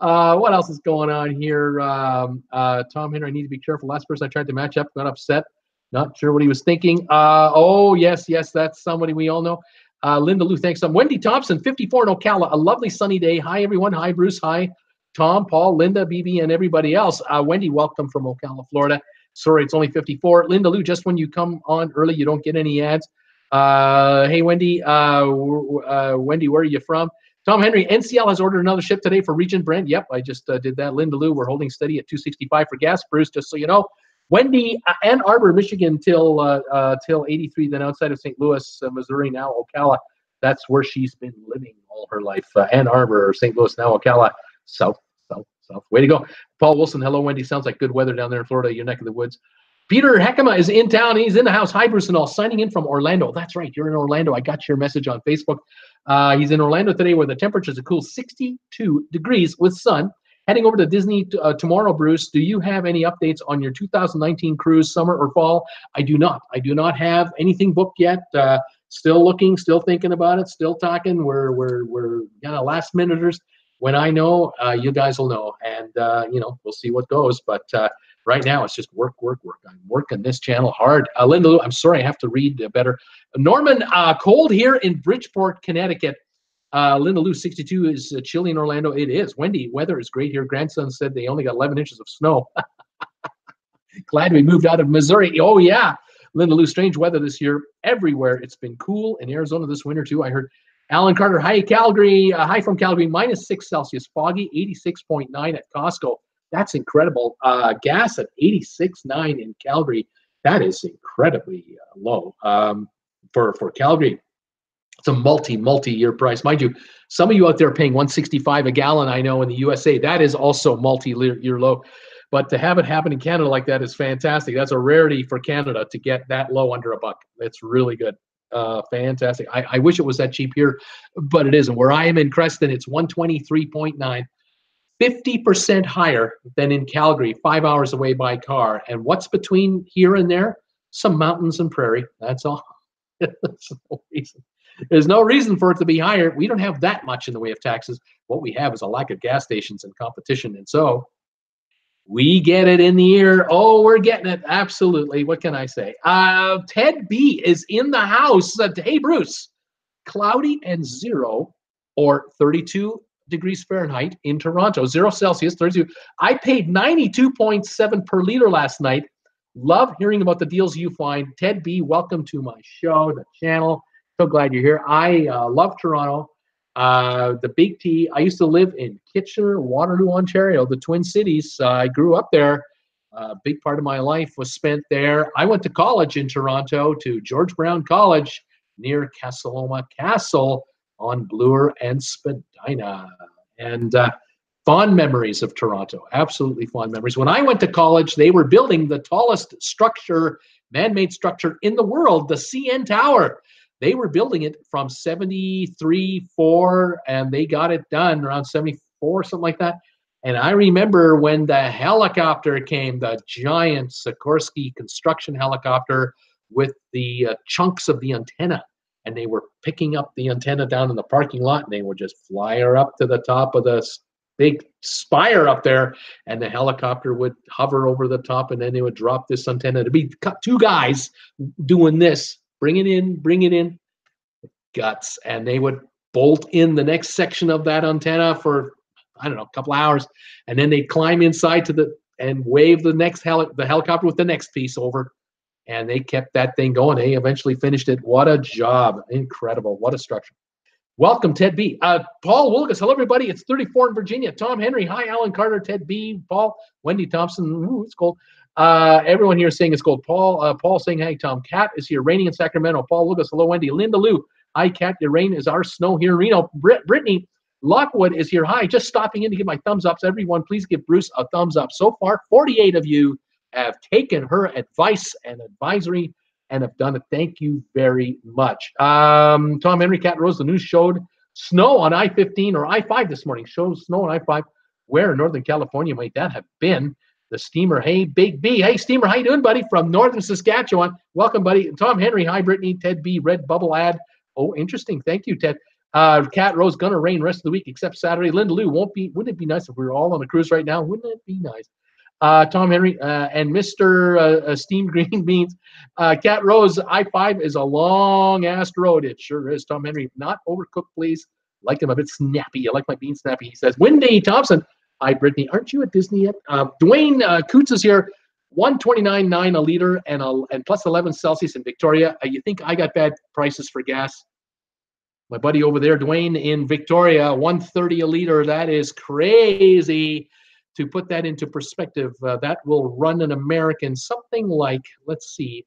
else is going on here? Tom Henry, I need to be careful. Last person I tried to match up got upset. Not sure what he was thinking. Oh, yes, that's somebody we all know. Linda Lou, thanks. Wendy Thompson, 54 in Ocala. A lovely sunny day. Hi, everyone. Hi, Bruce. Hi, Tom, Paul, Linda, BB, and everybody else. Wendy, welcome from Ocala, Florida. Sorry, it's only 54. Linda Lou, just when you come on early, you don't get any ads. Hey, Wendy. Wendy, where are you from? Tom Henry, NCL has ordered another ship today for Regent Brent. Yep, I just did that. Linda Lou, we're holding steady at 265 for gas. Bruce, just so you know. Wendy, Ann Arbor, Michigan till 83, then outside of St. Louis, Missouri, now Ocala. That's where she's been living all her life. Ann Arbor, St. Louis, now Ocala. South. Way to go. Paul Wilson, hello, Wendy. Sounds like good weather down there in Florida, your neck of the woods. Peter Heckema is in town. He's in the house. Hi, Bruce and all. Signing in from Orlando. That's right. You're in Orlando. I got your message on Facebook. He's in Orlando today, where the temperature is a cool 62 degrees with sun. Heading over to Disney tomorrow, Bruce. Do you have any updates on your 2019 cruise, summer or fall? I do not. I do not have anything booked yet. Still looking, still thinking about it, still talking. We're kind of last minuters. When I know, you guys will know, and we'll see what goes. But right now, it's just work. I'm working this channel hard. Linda Lou, I'm sorry, I have to read better. Norman, cold here in Bridgeport, Connecticut. Linda Lou, 62 is chilly in Orlando. It is. Wendy, weather is great here. Grandson said they only got 11 inches of snow. Glad we moved out of Missouri. Oh, yeah. Linda Lou, strange weather this year everywhere. It's been cool in Arizona this winter, too. I heard Alan Carter, hi, Calgary. Hi from Calgary, -6 Celsius, foggy, 86.9 at Costco. That's incredible. Gas at 86.9 in Calgary. That is incredibly low for Calgary. It's a multi-year price. Mind you, some of you out there are paying $1.65 a gallon, I know, in the USA. That is also multi-year low. But to have it happen in Canada like that is fantastic. That's a rarity for Canada to get that low under $1. It's really good. Fantastic. I wish it was that cheap here, but it isn't. Where I am in Creston, it's 123.9, 50% higher than in Calgary, 5 hours away by car. And what's between here and there? Some mountains and prairie. That's all. There's no reason for it to be higher. We don't have that much in the way of taxes. What we have is a lack of gas stations and competition. And so we get it in the ear. Oh, we're getting it. Absolutely. What can I say? Ted B is in the house. Hey, Bruce. Cloudy and 0 or 32 degrees Fahrenheit in Toronto. 0 Celsius, 32. I paid 92.7 per liter last night. Love hearing about the deals you find. Ted B, welcome to my show, the channel. So glad you're here. I love Toronto. The Big T. I used to live in Kitchener, Waterloo, Ontario, the Twin Cities. I grew up there. A big part of my life was spent there. I went to college in Toronto, to George Brown College near Castleloma Castle on Bloor and Spadina. And fond memories of Toronto, absolutely fond memories. When I went to college, they were building the tallest structure, man-made structure in the world, the CN Tower. They were building it from 73, 4, and they got it done around 74, something like that. And I remember when the helicopter came, the giant Sikorsky construction helicopter with the chunks of the antenna, and they were picking up the antenna down in the parking lot, and they would just fly her up to the top of the big spire up there, and the helicopter would hover over the top, and then they would drop this antenna. To be two guys doing this, bring it in, guts, and they would bolt in the next section of that antenna for, I don't know, a couple hours, and then they'd climb inside and wave the next the helicopter with the next piece over, and they kept that thing going. They eventually finished it. What a job. Incredible. What a structure. Welcome, Ted B. Paul Wilgus. Hello, everybody. It's 34 in Virginia. Tom Henry. Hi, Alan Carter, Ted B. Paul, Wendy Thompson. Ooh, it's cold. Everyone here is saying it's cold. Paul saying, hey, Tom. Kat is here. Raining in Sacramento. Paul Wilgus. Hello, Wendy. Linda Lou. Hi, Kat. Your rain is our snow here in Reno. Brittany Lockwood is here. Hi, just stopping in to give my thumbs ups. Everyone, please give Bruce a thumbs up. So far, 48 of you have taken her advice and advisory and have done it. Thank you very much. Tom Henry, Cat Rose, the news showed snow on I-15 or I-5 this morning. Shows snow on I-5. Where in Northern California might that have been? The Steamer. Hey, Big B. Hey, Steamer. How you doing, buddy? From Northern Saskatchewan. Welcome, buddy. Tom Henry. Hi, Brittany. Ted B. RedBubble ad. Oh, interesting. Thank you, Ted. Cat Rose, gonna rain rest of the week except Saturday. Linda Lou, wouldn't it be nice if we were all on a cruise right now? Wouldn't it be nice? Tom Henry and Mr. Steamed Green Beans. Cat Rose, I-5 is a long-ass road. It sure is. Tom Henry, not overcooked, please. Like them a bit snappy. I like my beans snappy, he says. Wendy Thompson. Hi, Brittany. Aren't you at Disney yet? Dwayne Coots is here. 129.9 a liter and plus 11 Celsius in Victoria. You think I got bad prices for gas? My buddy over there, Dwayne in Victoria, 130 a liter. That is crazy. To put that into perspective, that will run an American something like, let's see,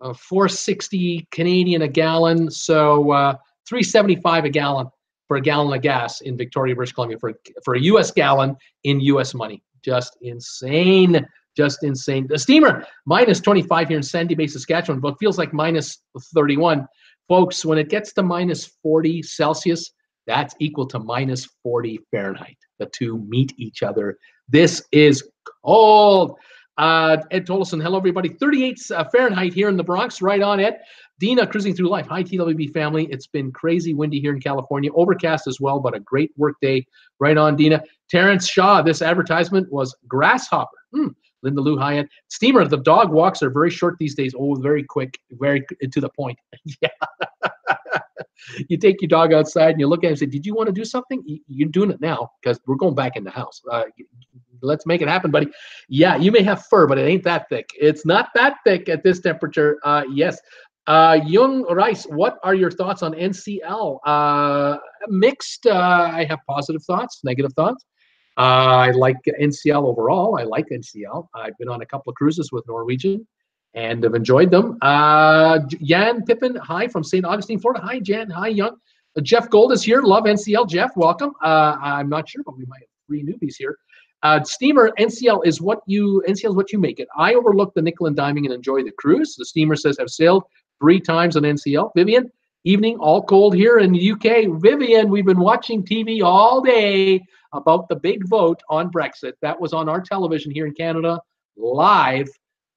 460 Canadian a gallon. So 375 a gallon for a gallon of gas in Victoria, British Columbia for a U.S. gallon in U.S. money. Just insane. Just insane. The Steamer, minus 25 here in Sandy Bay, Saskatchewan, but feels like minus 31. Folks, when it gets to minus 40 Celsius, that's equal to minus 40 Fahrenheit. The two meet each other. This is cold. Ed Tolleson, hello, everybody. 38 Fahrenheit here in the Bronx. Right on, Ed. Dina, cruising through life. Hi, TWB family. It's been crazy windy here in California. Overcast as well, but a great work day. Right on, Dina. Terrence Shaw, this advertisement was Grasshopper. Linda Lou Hyatt. Steamer, the dog walks are very short these days. Oh, very quick, very to the point. Yeah. You take your dog outside and you look at it and say, did you want to do something? You're doing it now because we're going back in the house. Let's make it happen, buddy. Yeah, you may have fur, but it ain't that thick. It's not that thick at this temperature. Yes. Young Rice, what are your thoughts on NCL? Mixed. I have positive thoughts, negative thoughts. I like NCL overall. I like NCL. I've been on a couple of cruises with Norwegian and have enjoyed them. Jan Pippin, hi from St. Augustine, Florida. Hi, Jan. Hi, Young. Jeff Gold is here. Love NCL. Jeff, welcome. I'm not sure, but we might have 3 newbies here. Steamer, NCL is what you make it. I overlook the nickel and diming and enjoy the cruise. The Steamer says I've sailed 3 times on NCL. Vivian, evening, all cold here in the UK. Vivian, we've been watching TV all day about the big vote on Brexit. That was on our television here in Canada, live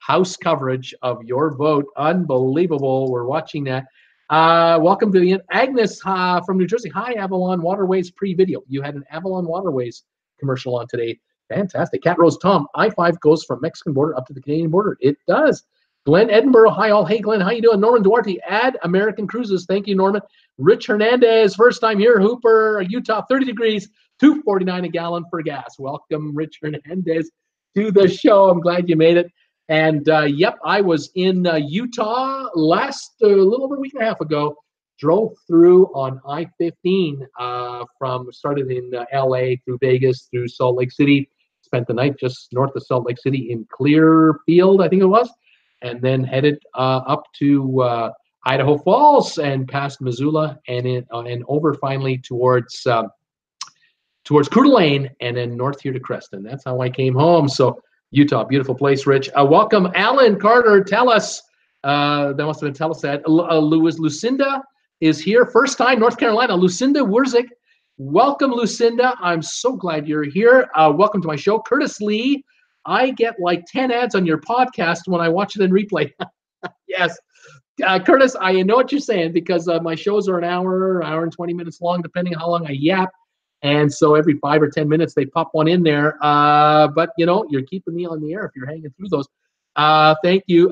house coverage of your vote. Unbelievable. We're watching that. Welcome, Vivian. Agnes from New Jersey. Hi, Avalon Waterways pre-video. You had an Avalon Waterways commercial on today. Fantastic. Cat Rose Tom, I-5 goes from Mexican border up to the Canadian border. It does. Glenn Edinburgh, hi all. Hey, Glenn, how you doing? Norman Duarte, add American Cruises. Thank you, Norman. Rich Hernandez, first time here. Hooper, Utah, 30 degrees, $2.49 a gallon for gas. Welcome, Rich Hernandez, to the show. I'm glad you made it. And, yep, I was in Utah last, a little over a week and a half ago. Drove through on I-15 started in L.A., through Vegas, through Salt Lake City. spent the night just north of Salt Lake City in Clearfield, I think it was, and then headed up to Idaho Falls and past Missoula and over finally towards Coeur d'Alene and then north here to Creston. That's how I came home. So Utah, beautiful place, Rich. Welcome, Alan Carter. Tell us, that must have been Telesat. Lucinda is here. First time, North Carolina. Lucinda Wurzik. Welcome, Lucinda. I'm so glad you're here. Welcome to my show. Curtis Lee. I get like 10 ads on your podcast when I watch it in replay. Yes. Curtis, I know what you're saying because my shows are an hour and 20 minutes long, depending on how long I yap. And so every 5 or 10 minutes, they pop one in there. But, you know, you're keeping me on the air if you're hanging through those. Thank you.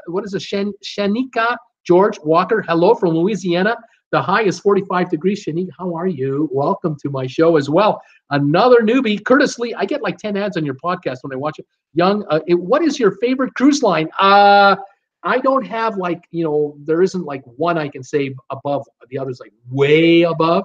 What is it? Shanika George Walker. Hello from Louisiana. The high is 45 degrees. Shanika, how are you? Welcome to my show as well. Another newbie, Curtis Lee. I get like 10 ads on your podcast when I watch it. What is your favorite cruise line? I don't have like, you know, there isn't like one I can say above the others, like way above.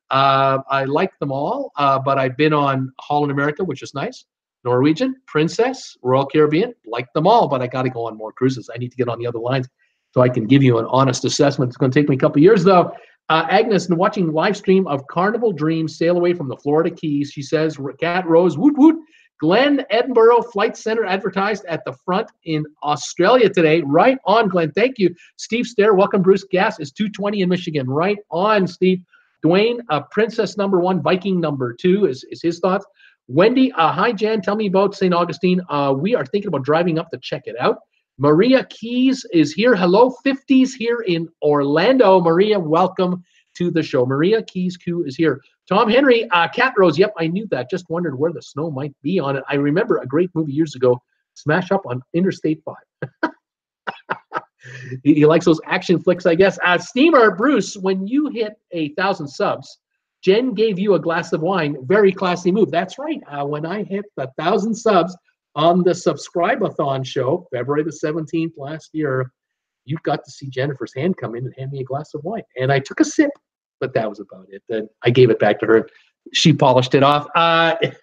I like them all, but I've been on Holland America, which is nice. Norwegian, Princess, Royal Caribbean, like them all, but I got to go on more cruises. I need to get on the other lines so I can give you an honest assessment. It's going to take me a couple of years, though. Agnes, watching live stream of Carnival Dreams sail away from the Florida Keys. She says, Cat Rose, woot woot. Glen Edinburgh Flight Center advertised at the front in Australia today. Right on, Glenn. Thank you. Steve Stair, welcome, Bruce. Gas is $2.20 in Michigan. Right on, Steve. Dwayne, Princess #1, Viking #2 is his thoughts. Wendy, hi, Jan. Tell me about St. Augustine. We are thinking about driving up to check it out. Maria Keys is here. Hello, 50s here in Orlando. Maria, welcome to the show. Maria Keys Q is here. Tom Henry, Cat Rose. Yep, I knew that. Just wondered where the snow might be on it. I remember a great movie years ago, Smash Up on Interstate 5. He likes those action flicks, I guess. Steamer, Bruce, when you hit 1,000 subs, Jen gave you a glass of wine. Very classy move. That's right. When I hit 1,000 subs on the Subscribe-a-thon show, February the 17th last year, you got to see Jennifer's hand come in and hand me a glass of wine. And I took a sip, but that was about it. Then I gave it back to her. She polished it off. I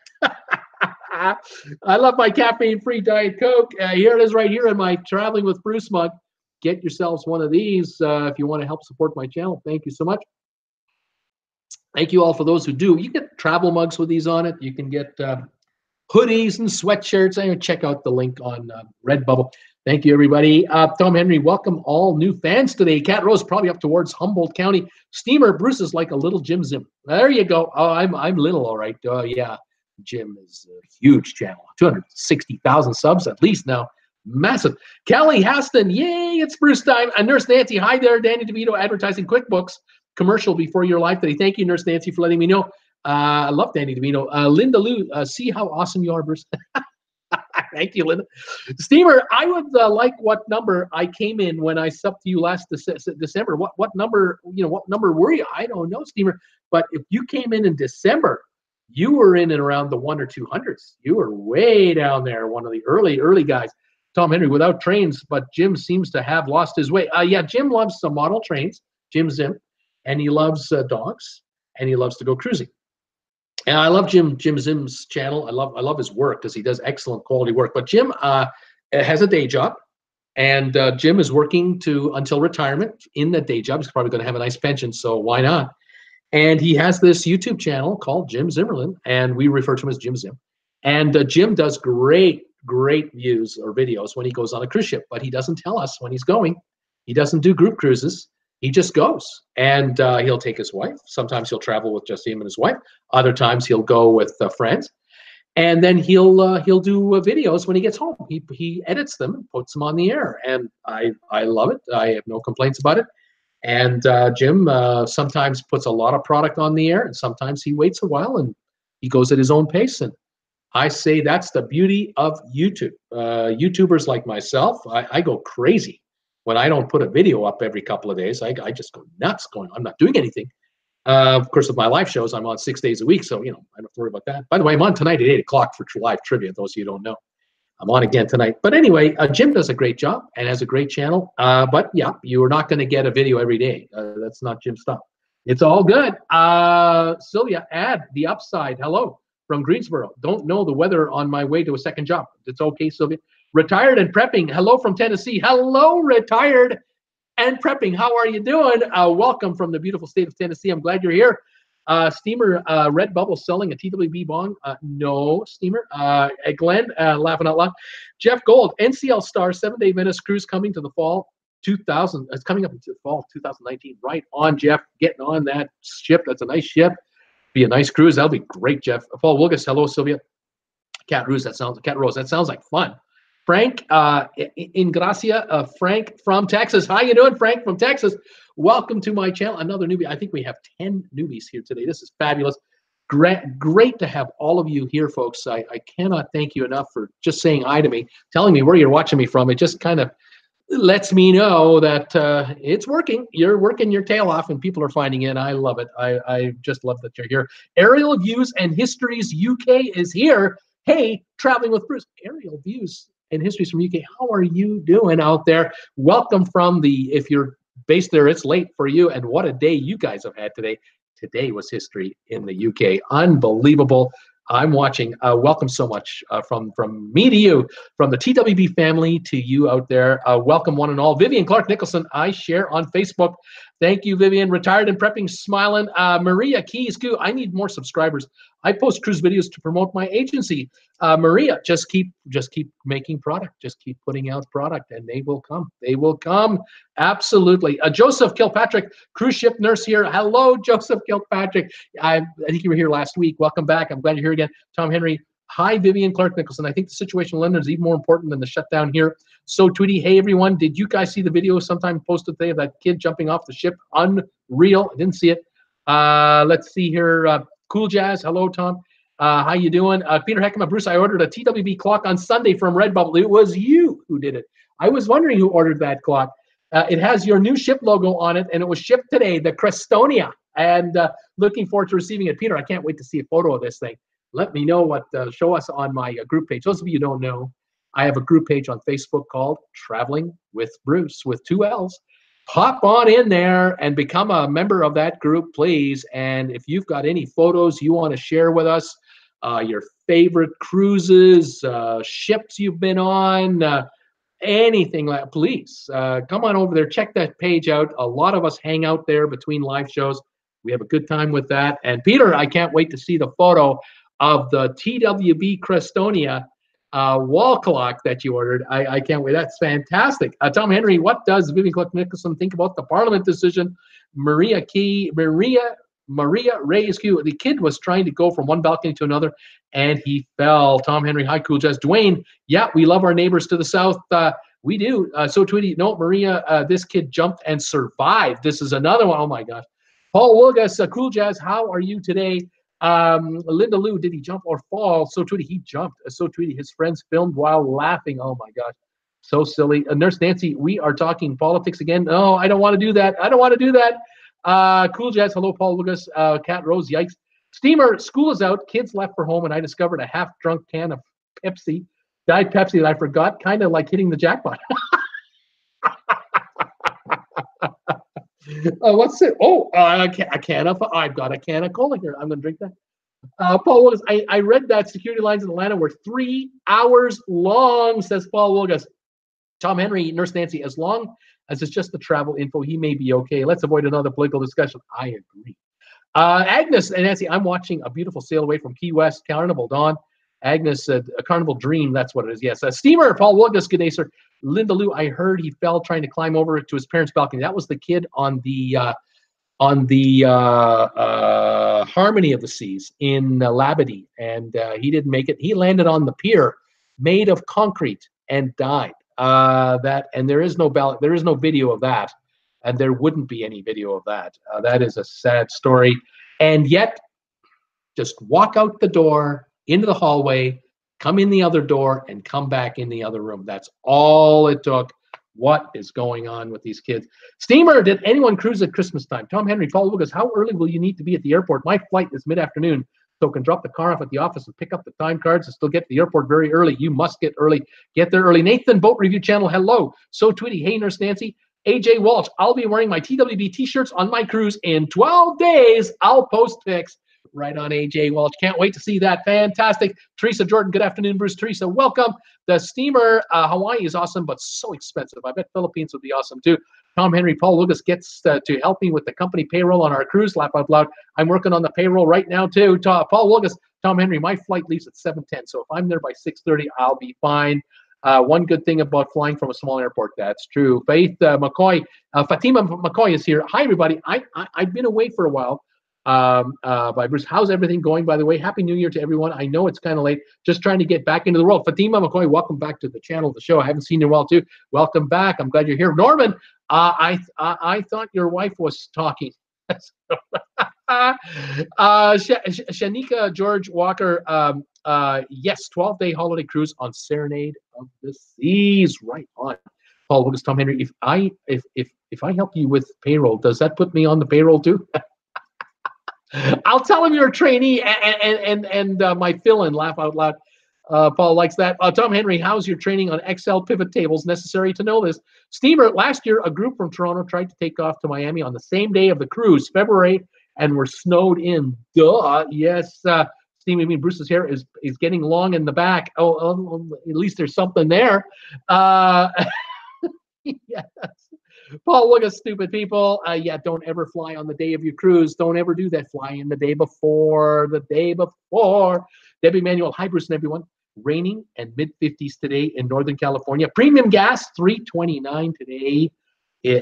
love my caffeine-free Diet Coke. Here it is right here in my Traveling with Bruce mug. Get yourselves one of these if you want to help support my channel. Thank you so much. Thank you all for those who do. You get travel mugs with these on it. You can get hoodies and sweatshirts. I'm going to check out the link on Redbubble. Thank you, everybody. Tom Henry, welcome all new fans today. Cat Rose probably up towards Humboldt County. Steamer, Bruce is like a little Jim Zim. There you go. Oh, I'm little, all right. Yeah, Jim is a huge channel. 260,000 subs at least now. Massive. Kelly Haston, yay, it's Bruce time. Nurse Nancy, hi there. Danny DeVito advertising QuickBooks commercial before your live today. Thank you, Nurse Nancy, for letting me know. I love Danny DeVito. Linda Lou, see how awesome you are, Bruce. Thank you, Linda. Steamer, I would like what number I came in when I subbed to you last December. What number, what number were you? I don't know, Steamer. But if you came in December, you were in and around the 1 or 200s. You were way down there, one of the early guys. Tom Henry, without trains, but Jim seems to have lost his way. Yeah, Jim loves some model trains, Jim Zim, and he loves dogs, and he loves to go cruising. And I love Jim Zim's channel. I love his work because he does excellent quality work. But Jim has a day job, and Jim is working until retirement in that day job. He's probably going to have a nice pension, so why not? And he has this YouTube channel called Jim Zimmerlin, and we refer to him as Jim Zim. And Jim does great views or videos when he goes on a cruise ship, but he doesn't tell us when he's going. He doesn't do group cruises. He just goes, and he'll take his wife. Sometimes he'll travel with just him and his wife. Other times he'll go with friends, and then he'll do videos when he gets home. He edits them and puts them on the air, and I love it. I have no complaints about it. And Jim sometimes puts a lot of product on the air, and sometimes he waits a while and he goes at his own pace. And I say that's the beauty of YouTube. YouTubers like myself, I go crazy when I don't put a video up every couple of days. I just go nuts I'm not doing anything. Of course, with my live shows, I'm on 6 days a week, so I don't have to worry about that. By the way, I'm on tonight at 8 o'clock for live trivia, those of you who don't know. I'm on again tonight. But anyway, Jim does a great job and has a great channel. But yeah, you are not going to get a video every day. That's not Jim's stuff. It's all good. Sylvia, add the upside. Hello. from Greensboro. Don't know the weather on my way to a second job. It's okay, Sylvia. Retired and prepping. Hello from Tennessee. Hello, retired and prepping. How are you doing? Welcome from the beautiful state of Tennessee. I'm glad you're here. Steamer, RedBubble selling a TWB bong. No, Steamer. Glenn, laughing out loud. Jeff Gold, NCL Star 7-day Venice cruise coming to the fall 2000. It's coming up into the fall 2019. Right on, Jeff. Getting on that ship. That's a nice ship. Be a nice cruise. That'll be great, Jeff. Paul Wilgus, hello, Sylvia. Cat Rose, that sounds like fun. Frank Ingracia, Frank from Texas. How you doing, Frank from Texas? Welcome to my channel. Another newbie. I think we have 10 newbies here today. This is fabulous. Great to have all of you here, folks. I cannot thank you enough for just saying hi to me, telling me where you're watching me from. It just kind of lets me know that it's working. You're working your tail off and people are finding it. I love it. I just love that you're here. Aerial Views and Histories UK is here. Hey, Traveling with Bruce. Aerial Views and Histories from UK. How are you doing out there? Welcome from if you're based there, it's late for you. And what a day you guys have had today. Today was history in the UK. Unbelievable. I'm watching. Welcome so much from me to you, from the TWB family to you out there. Welcome one and all. Vivian Clark Nicholson, I share on Facebook. Thank you, Vivian. Retired and prepping, smiling. Maria Keys, I need more subscribers. I post cruise videos to promote my agency. Maria, just keep making product. Just keep putting out product, and they will come. They will come. Absolutely. Joseph Kilpatrick, cruise ship nurse here. Hello, Joseph Kilpatrick. I think you were here last week. Welcome back. I'm glad you're here again. Tom Henry. Hi, Vivian Clark Nicholson. I think the situation in London is even more important than the shutdown here. So, Tweety, hey, everyone. Did you guys see the video sometime posted today of that kid jumping off the ship? Unreal. I didn't see it. Let's see here. Cool Jazz. Hello, Tom. How you doing? Peter Heckman, Bruce, I ordered a TWB clock on Sunday from RedBubble. It was you who did it. I was wondering who ordered that clock. It has your new ship logo on it, and it was shipped today, the Crestonia. And looking forward to receiving it. Peter, I can't wait to see a photo of this thing. Let me know what, show us on my group page. Those of you who don't know, I have a group page on Facebook called Traveling with Bruce with 2 L's. Hop on in there and become a member of that group, please. And if you've got any photos you want to share with us, your favorite cruises, ships you've been on, anything like that, please come on over there. Check that page out. A lot of us hang out there between live shows. We have a good time with that. And Peter, I can't wait to see the photo of the TWB Crestonia wall clock that you ordered. I can't wait. That's fantastic. Tom Henry, what does Vivian Clark Nicholson think about the Parliament decision? Maria Reyes Q. The kid was trying to go from one balcony to another, and he fell. Tom Henry, hi, Cool Jazz. Dwayne, yeah, we love our neighbors to the south. We do. So Tweety, no, Maria, this kid jumped and survived. This is another one. Oh my gosh. Paul Wilgus, Cool Jazz, how are you today? Linda Lou, did he jump or fall? So Tweety, he jumped. So Tweety, his friends filmed while laughing. Oh my gosh, so silly. Nurse Nancy, we are talking politics again. No, I don't want to do that. I don't want to do that. Cool Jazz, hello, Paul Lucas. Cat Rose, yikes. Steamer, school is out. Kids left for home, and I discovered a half-drunk can of Pepsi, Diet Pepsi that I forgot, kind of like hitting the jackpot. What's it? Oh, a can of. I've got a can of cola here. I'm going to drink that. Paul Wilgus, I read that security lines in Atlanta were 3 hours long, says Paul Wilgus. Tom Henry, Nurse Nancy, as long as it's just the travel info, he may be okay. Let's avoid another political discussion. I agree. Agnes and Nancy, I'm watching a beautiful sail away from Key West, Carnival Dawn. Agnes said, a Carnival Dream, that's what it is. Yes. Steamer, Paul Wilgus, good day, sir. Linda Lou, I heard he fell trying to climb over to his parents' balcony. That was the kid on the Harmony of the Seas in Labadee, and he didn't make it. He landed on the pier made of concrete and died. And there is no video of that, and there wouldn't be any video of that. That is a sad story. And yet, just walk out the door into the hallway, come in the other door, and come back in the other room. That's all it took. What is going on with these kids? Steamer, did anyone cruise at Christmas time? Tom Henry, Paul Lucas, how early will you need to be at the airport? My flight is mid-afternoon, so can drop the car off at the office and pick up the time cards and still get to the airport very early. You must get early. Get there early. Nathan, Boat Review Channel, hello. So Tweety, hey, Nurse Nancy. AJ Walsh, I'll be wearing my TWB T-shirts on my cruise in 12 days. I'll post pics. Right on, AJ Welch. Can't wait to see that. Fantastic. Teresa Jordan, good afternoon, Bruce. Teresa, welcome. The steamer, Hawaii is awesome, but so expensive. I bet Philippines would be awesome too. Tom Henry, Paul Lucas gets to help me with the company payroll on our cruise. Laugh out loud. I'm working on the payroll right now too. Paul Lucas, Tom Henry, my flight leaves at 7:10, so if I'm there by 6:30, I'll be fine. One good thing about flying from a small airport, that's true. Faith McCoy, Fatima McCoy is here. Hi, everybody. I've been away for a while. By Bruce, how's everything going, by the way? Happy New Year to everyone. I know it's kind of late, just trying to get back into the world. Fatima McCoy, welcome back to the channel, the show. I haven't seen you in a while too. Welcome back. I'm glad you're here. Norman, I thought your wife was talking. Shanika George Walker, yes, 12-day holiday cruise on Serenade of the Seas. Right on. Paul Lucas, Tom Henry, if I help you with payroll, does that put me on the payroll too? I'll tell him you're a trainee and my fill-in. Laugh out loud. Paul likes that. Tom Henry, how's your training on Excel pivot tables? Necessary to know this. Steamer, last year, a group from Toronto tried to take off to Miami on the same day of the cruise, February, and were snowed in. Duh. Yes. Steamer, I mean, Bruce's hair is getting long in the back. Oh, at least there's something there. Yes. Paul, look at stupid people. Yeah, don't ever fly on the day of your cruise. Don't ever do that. Fly in the day before. The day before. Debbie Manuel, hi, Bruce and everyone. Raining and mid-50s today in Northern California. Premium gas, $3.29 today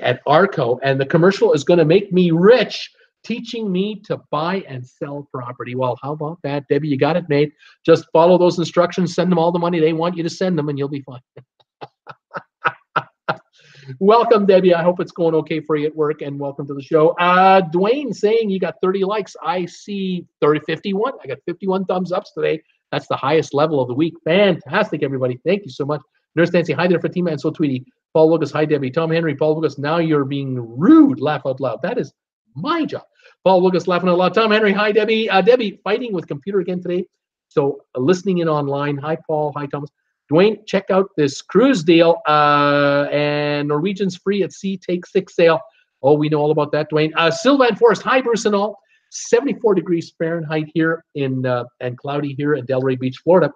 at Arco. And the commercial is going to make me rich, teaching me to buy and sell property. Well, how about that, Debbie? You got it made. Just follow those instructions. Send them all the money they want you to send them, and you'll be fine. Welcome, Debbie. I hope it's going okay for you at work, and welcome to the show. Dwayne saying you got 30 likes. I see 51. I got 51 thumbs ups today. That's the highest level of the week. Fantastic, everybody. Thank you so much. Nurse Nancy, hi there, Fatima, and so Tweety. Paul Lucas, hi, Debbie. Tom Henry, Paul Lucas, now you're being rude. Laugh out loud. That is my job. Paul Lucas, laughing out loud. Tom Henry, hi, Debbie. Debbie, fighting with computer again today. So listening in online. Hi, Paul. Hi, Thomas. Dwayne, check out this cruise deal, and Norwegian's free at sea, take 6 sail. Oh, we know all about that, Dwayne. Sylvan Forest, hi, Bruce and all. 74 degrees Fahrenheit here and cloudy here in Delray Beach, Florida.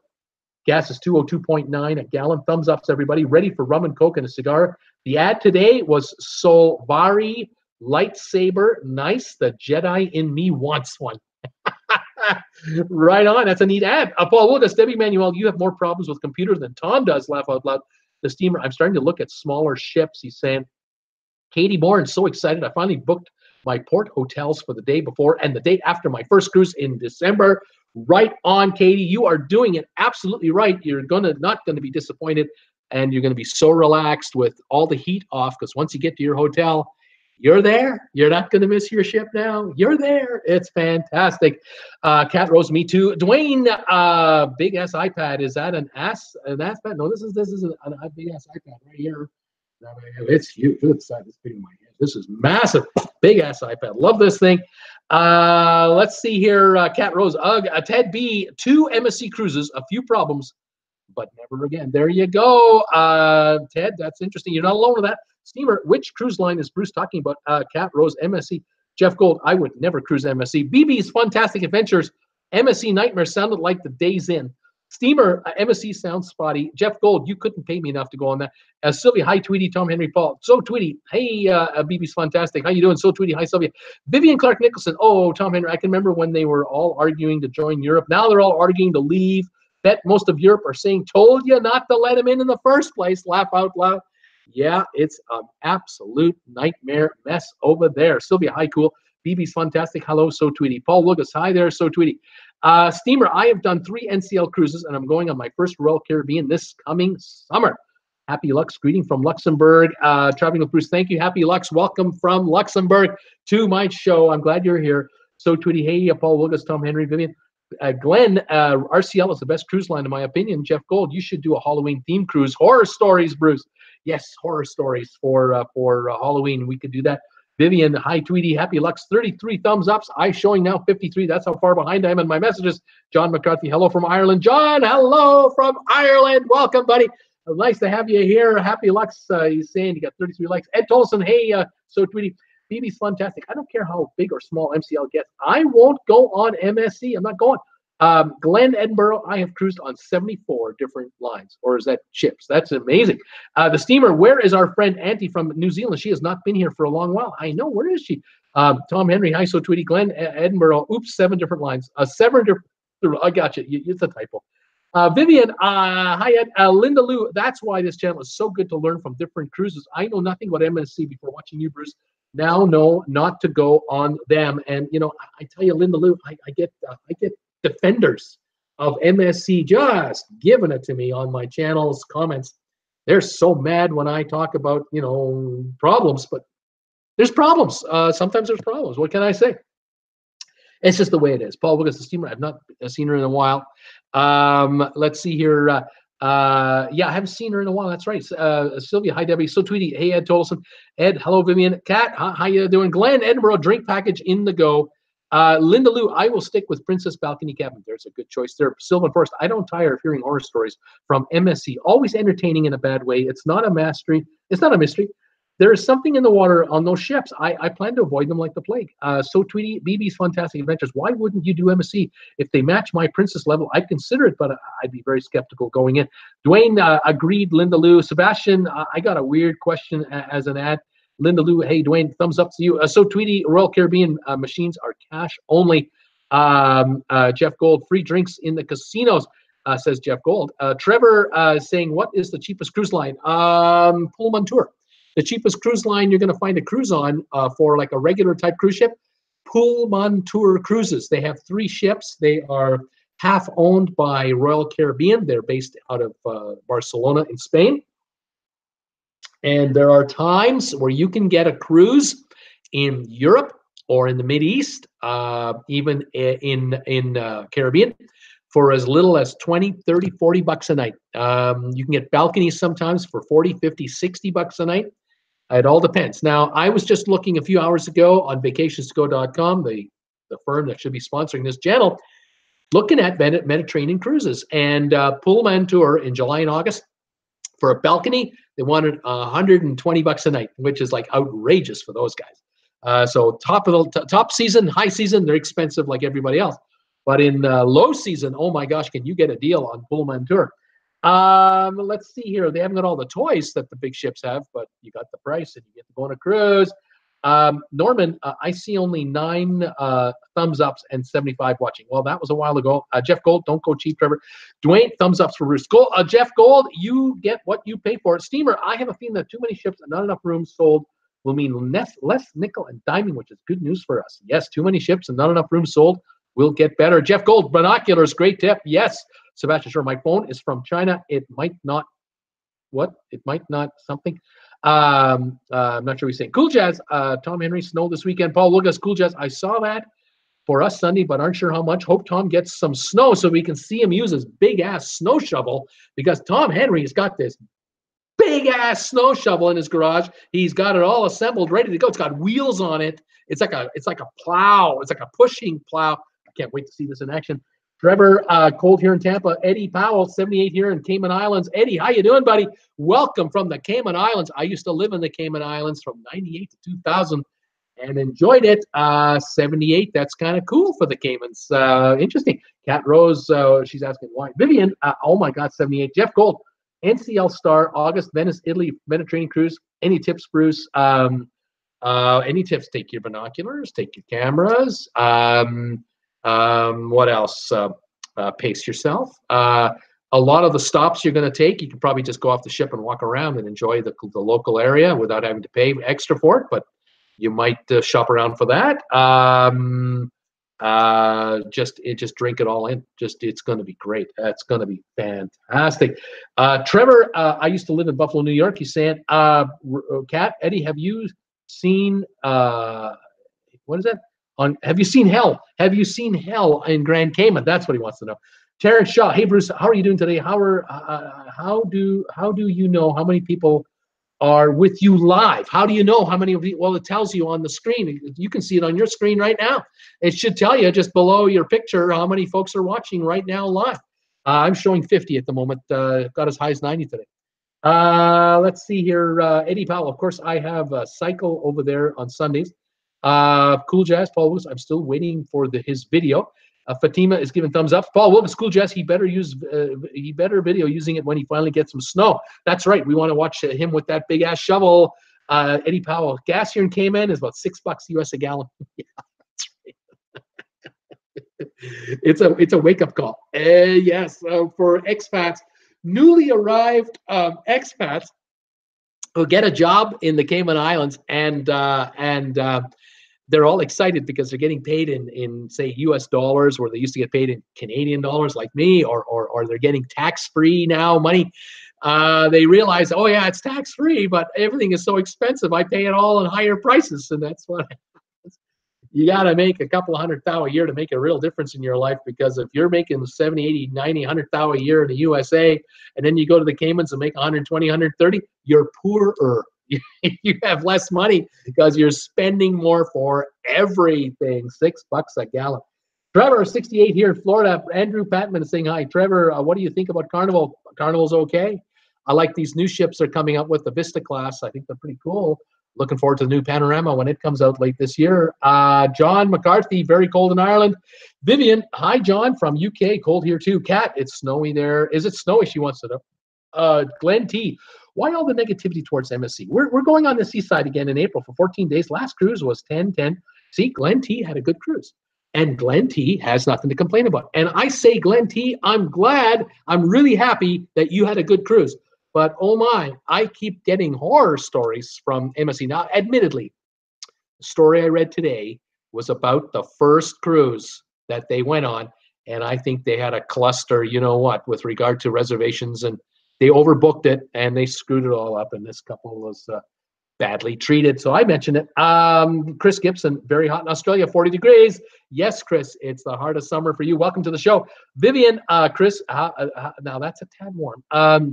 Gas is 202.9 a gallon. Thumbs ups, everybody. Ready for rum and coke and a cigar. The ad today was Solvari lightsaber. Nice. The Jedi in me wants one. Right on. That's a neat ad. Paul Lucas, Debbie Manuel, you have more problems with computers than Tom does. Laugh out loud. The steamer, I'm starting to look at smaller ships. He's saying, Katie Bourne, so excited. I finally booked my port hotels for the day before and the day after my first cruise in December. Right on, Katie. You are doing it absolutely right. You're not going to be disappointed, and you're going to be so relaxed with all the heat off, because once you get to your hotel, you're there. You're not going to miss your ship now. You're there. It's fantastic. Cat Rose, me too. Dwayne, big ass iPad. Is that an ass pad? No, this is a big ass iPad right here. It's huge. Look at the side. It's big in my hand. This is massive. Big ass iPad. Love this thing. Let's see here. Cat Rose. Ted B. 2 MSC cruises. A few problems, but never again. There you go. Ted, that's interesting. You're not alone with that. Steamer, which cruise line is Bruce talking about? Cat Rose, MSC. Jeff Gold, I would never cruise MSC. BB's Fantastic Adventures, MSC Nightmare sounded like the Days Inn. Steamer, MSC sounds spotty. Jeff Gold, you couldn't pay me enough to go on that. Sylvia, hi, Tweety, Tom Henry, Paul. So, Tweety, hey, BB's Fantastic. How you doing? So, Tweety, hi, Sylvia. Vivian Clark Nicholson, oh, Tom Henry, I can remember when they were all arguing to join Europe. Now they're all arguing to leave. Bet most of Europe are saying, told you not to let him in the first place. Laugh out loud. Yeah, it's an absolute nightmare mess over there. Sylvia, hi, cool. BB's Fantastic. Hello, So Tweety. Paul Lucas, hi there, So Tweety. Steamer, I have done 3 NCL cruises, and I'm going on my first Royal Caribbean this coming summer. Happy Lux, greeting from Luxembourg. Traveling with Bruce, thank you. Happy Lux, welcome from Luxembourg to my show. I'm glad you're here. So Tweety, hey, Paul Lucas, Tom Henry, Vivian. Glenn, RCL is the best cruise line in my opinion. Jeff Gold, you should do a Halloween theme cruise. Horror stories, Bruce. Yes, horror stories for Halloween. We could do that. Vivian, hi, Tweety, happy Lux, 33 thumbs ups. I showing now 53. That's how far behind I am in my messages. John McCarthy, hello from Ireland. John, hello from Ireland. Welcome, buddy. Nice to have you here. Happy Lux. He's saying you got 33 likes. Ed Tolson, hey, So Tweety. BB's fantastic. I don't care how big or small MCL gets. I won't go on MSC. I'm not going. Glen, Edinburgh, I have cruised on 74 different lines. Or is that ships? That's amazing. The steamer, where is our friend Auntie from New Zealand? She has not been here for a long while. I know. Where is she? Tom Henry, hi, so Tweety. Glen, Edinburgh. Oops, 7 different lines. 7 different. I got you. It's a typo. Vivian, hi, Ed. Linda Lou, that's why this channel is so good to learn from different cruises. I know nothing about MSC before watching you, Bruce. Now know not to go on them. And, you know, I tell you, Linda Lou, I get defenders of MSC just giving it to me on my channel's comments. They're so mad when I talk about, you know, problems, but there's problems. Sometimes there's problems. What can I say? It's just the way it is. Paul Wilkes, the steamer, I've not seen her in a while. Let's see here. Yeah, I haven't seen her in a while. That's right. Sylvia, hi, Debbie. So Tweety, hey, Ed Tolson. Ed, hello, Vivian. Kat, how you doing? Glenn, Edinburgh, drink package in the go. Linda Lou, I will stick with Princess Balcony Cabin. There's a good choice there. Sylvan Forest, I don't tire of hearing horror stories from MSC. Always entertaining in a bad way. It's not a mystery. It's not a mystery. There is something in the water on those ships. I plan to avoid them like the plague. So Tweety, BB's Fantastic Adventures. Why wouldn't you do MSC? If they match my princess level, I'd consider it, but I'd be very skeptical going in. Dwayne agreed, Linda Lou. Sebastian, I got a weird question as an ad. Linda Lou, hey, Dwayne, thumbs up to you. So Tweety, Royal Caribbean machines are cash only. Jeff Gold, free drinks in the casinos, says Jeff Gold. Trevor saying, what is the cheapest cruise line? Pullman Tour. The cheapest cruise line you're going to find a cruise on for like a regular type cruise ship, Pullman Tour Cruises. They have 3 ships. They are half owned by Royal Caribbean. They're based out of Barcelona in Spain. And there are times where you can get a cruise in Europe or in the Mideast, even in Caribbean, for as little as 20, 30, 40 bucks a night. You can get balconies sometimes for 40, 50, 60 bucks a night. It all depends. Now, I was just looking a few hours ago on vacationsgo.com, the firm that should be sponsoring this channel, looking at Mediterranean cruises. And Pullman Tour in July and August, for a balcony, they wanted 120 bucks a night, which is like outrageous for those guys. So top season, high season, they're expensive like everybody else. But in low season, oh my gosh, can you get a deal on Pullman Tour? Let's see here. They haven't got all the toys that the big ships have, but you got the price and you get to go on a cruise. Norman, I see only 9 thumbs ups and 75 watching. Well, that was a while ago. Jeff Gold, don't go cheap, Trevor. Dwayne, thumbs ups for Bruce. Jeff Gold, you get what you pay for. Steamer, I have a feeling that too many ships and not enough rooms sold will mean less nickel and diming, which is good news for us. Yes, too many ships and not enough rooms sold will get better. Jeff Gold, binoculars, great tip. Yes. Sebastian, sure, my phone is from China. It might not, It might not something. I'm not sure what he's saying. Cool Jazz, Tom Henry, snow this weekend. Paul Lucas, Cool Jazz, I saw that for us Sunday, but aren't sure how much. Hope Tom gets some snow so we can see him use his big-ass snow shovel, because Tom Henry has got this big-ass snow shovel in his garage. He's got it all assembled, ready to go. It's got wheels on it. It's like a plow. It's like a pushing plow. I can't wait to see this in action. Trevor, cold here in Tampa. Eddie Powell, 78 here in Cayman Islands. Eddie, how you doing, buddy? Welcome from the Cayman Islands. I used to live in the Cayman Islands from 98 to 2000 and enjoyed it. 78, that's kind of cool for the Caymans. Interesting. Kat Rose, she's asking why. Vivian, oh my God, 78. Jeff Gold, NCL Star, August, Venice, Italy, Mediterranean cruise. Any tips, Bruce? Any tips? Take your binoculars, take your cameras. What else? Pace yourself. A lot of the stops you're going to take, you can probably just go off the ship and walk around and enjoy the local area without having to pay extra for it, but you might shop around for that. Just drink it all in. It's going to be great. It's going to be fantastic. Trevor, I used to live in Buffalo, New York. He's saying, Kat, Eddie, have you seen, what is that? Have you seen Hell? Have you seen Hell in Grand Cayman? That's what he wants to know. Terrence Shaw, hey Bruce, how are you doing today? How do you know how many people are with you live? How do you know how many of you? Well, it tells you on the screen. You can see it on your screen right now. It should tell you just below your picture how many folks are watching right now live. I'm showing 50 at the moment. Got as high as 90 today. Let's see here. Eddie Powell, of course, I have a cycle over there on Sundays. Cool Jazz, Paul Wilkes. I'm still waiting for his video. Fatima is giving thumbs up. Paul Wilkes, Cool Jazz. He better video using it when he finally gets some snow. That's right. We want to watch him with that big ass shovel. Eddie Powell. Gas here in Cayman is about $6 US a gallon. Yeah, that's right. It's a wake up call. Yes, for expats, newly arrived expats who get a job in the Cayman Islands, and they're all excited because they're getting paid in say US dollars, where they used to get paid in Canadian dollars like me, or they're getting tax-free now money. They realize, oh yeah, it's tax-free, but everything is so expensive. I pay it all in higher prices, and that's what you got to make a couple of $100,000 a year to make a real difference in your life, because if you're making 70, 80, 90, $100,000 a year in the USA, and then you go to the Caymans and make 120, 130, you're poorer. You have less money because you're spending more for everything. $6 a gallon. Trevor, 68 here in Florida. Andrew Patman is saying hi. Trevor, what do you think about Carnival? Carnival's okay. I like these new ships they're coming up with, the Vista class. I think they're pretty cool. Looking forward to the new Panorama when it comes out late this year. John McCarthy, very cold in Ireland. Vivian, hi, John, from UK. Cold here, too. Kat, it's snowy there. Is it snowy? She wants to know. Glenn T, why all the negativity towards MSC? We're going on the seaside again in April for 14 days. Last cruise was 10-10. See, Glenn T had a good cruise. And Glenn T has nothing to complain about. And I say, Glenn T, I'm glad, I'm really happy that you had a good cruise. But oh my, I keep getting horror stories from MSC. Now, admittedly, the story I read today was about the first cruise that they went on. And I think they had a cluster, you know what, with regard to reservations. And they overbooked it and they screwed it all up. And this couple was badly treated. So I mentioned it. Chris Gibson, very hot in Australia, 40 degrees. Yes, Chris, it's the heart of summer for you. Welcome to the show. Vivian, Chris, now that's a tad warm.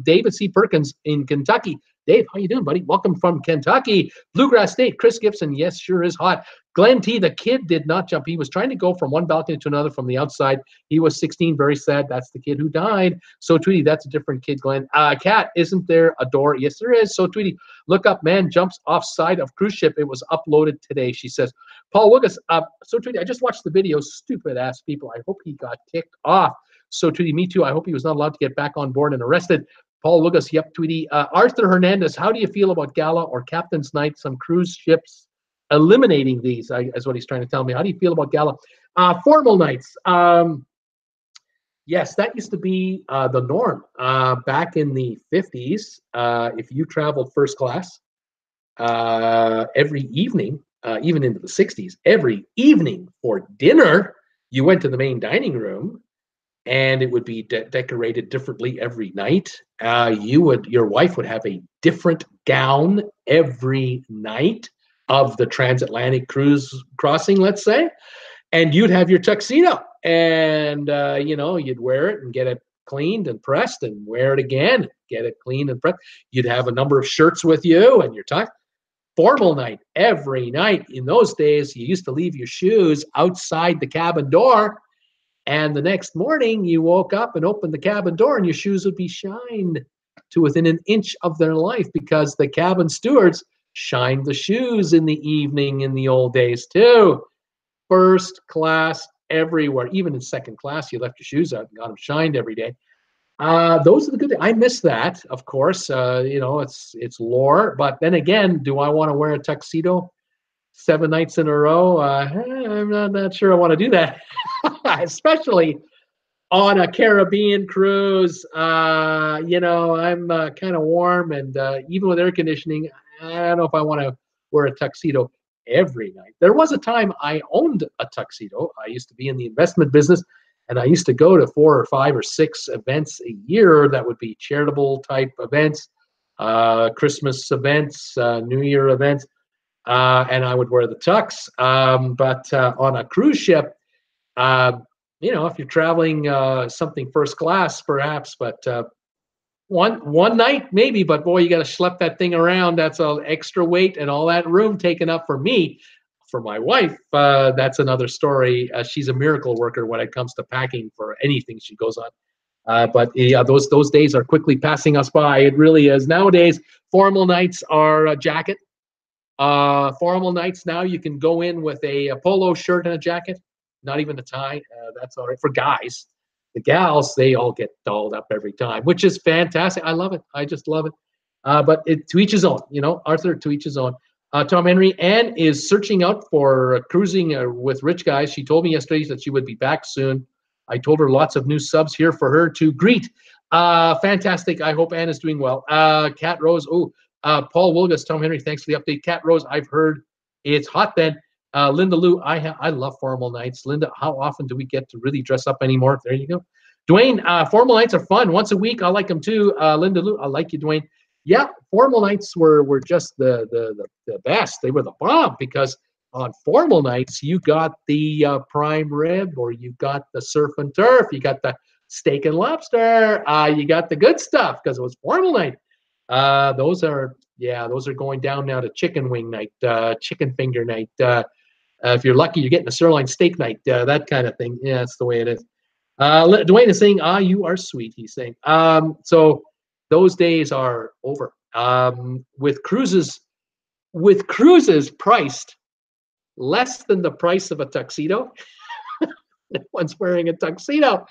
David C. Perkins in Kentucky. Dave, how you doing, buddy? Welcome from Kentucky. Bluegrass State, Chris Gibson, yes, sure is hot. Glenn T, the kid did not jump. He was trying to go from one balcony to another from the outside. He was 16, very sad. That's the kid who died. So, Tweety, that's a different kid, Glenn. Kat, isn't there a door? Yes, there is. So, Tweety, look up, man jumps off side of cruise ship. It was uploaded today, she says. Paul Wiggis, so, Tweety, I just watched the video. Stupid-ass people. I hope he got kicked off. So, Tweety, me too. I hope he was not allowed to get back on board and arrested. Paul Wiggis, yep, Tweety. Arthur Hernandez, how do you feel about Gala or Captain's Night? Some cruise ships eliminating these, is what he's trying to tell me. How do you feel about Gala? Formal nights. Yes, that used to be the norm. Back in the 50s, if you traveled first class every evening, even into the 60s, every evening for dinner, you went to the main dining room, and it would be decorated differently every night. Your wife would have a different gown every night of the transatlantic cruise crossing, let's say, and you'd have your tuxedo, and you'd wear it and get it cleaned and pressed, and wear it again, get it cleaned and pressed. You'd have a number of shirts with you and your tie. Formal night every night. In those days, you used to leave your shoes outside the cabin door, and the next morning you woke up and opened the cabin door, and your shoes would be shined to within an inch of their life, because the cabin stewards shined the shoes in the evening in the old days too. First class everywhere. Even in second class, you left your shoes out and got them shined every day. Those are the good days. I miss that, of course. It's lore. But then again, do I want to wear a tuxedo 7 nights in a row? I'm not sure I want to do that. Especially on a Caribbean cruise. I'm kind of warm, and even with air conditioning, I don't know if I want to wear a tuxedo every night. There was a time I owned a tuxedo. I used to be in the investment business, and I used to go to 4 or 5 or 6 events a year that would be charitable type events, Christmas events, New Year events, and I would wear the tux. But on a cruise ship, if you're traveling something first class, perhaps, but one night maybe, but boy, you got to schlep that thing around. That's all extra weight and all that room taken up for me. For my wife, that's another story. She's a miracle worker when it comes to packing for anything she goes on. But yeah, those days are quickly passing us by. It really is. Nowadays, formal nights are a jacket, Formal nights now, you can go in with a polo shirt and a jacket, not even a tie. That's all right for guys. The gals, they all get dolled up every time, which is fantastic. I love it. I just love it. But to each his own, you know, Arthur, to each his own. Tom Henry, Ann is searching out for cruising with rich guys. She told me yesterday that she would be back soon. I told her lots of new subs here for her to greet. Fantastic. I hope Ann is doing well. Cat Rose, Paul Wilgus, Tom Henry, thanks for the update. Cat Rose, I've heard it's hot then. Linda Lou, I love formal nights. Linda, how often do we get to really dress up anymore? There you go. Dwayne, formal nights are fun. Once a week, I like them too. Linda Lou, I like you, Dwayne. Yeah, formal nights were just the best. They were the bomb because on formal nights, you got the prime rib, or you got the surf and turf, you got the steak and lobster, you got the good stuff because it was formal night. Those are going down now to chicken wing night, chicken finger night. If you're lucky, you're getting a sirloin steak night, that kind of thing. Yeah, that's the way it is. Dwayne is saying, you are sweet, he's saying. So those days are over. With cruises priced less than the price of a tuxedo. No one's wearing a tuxedo.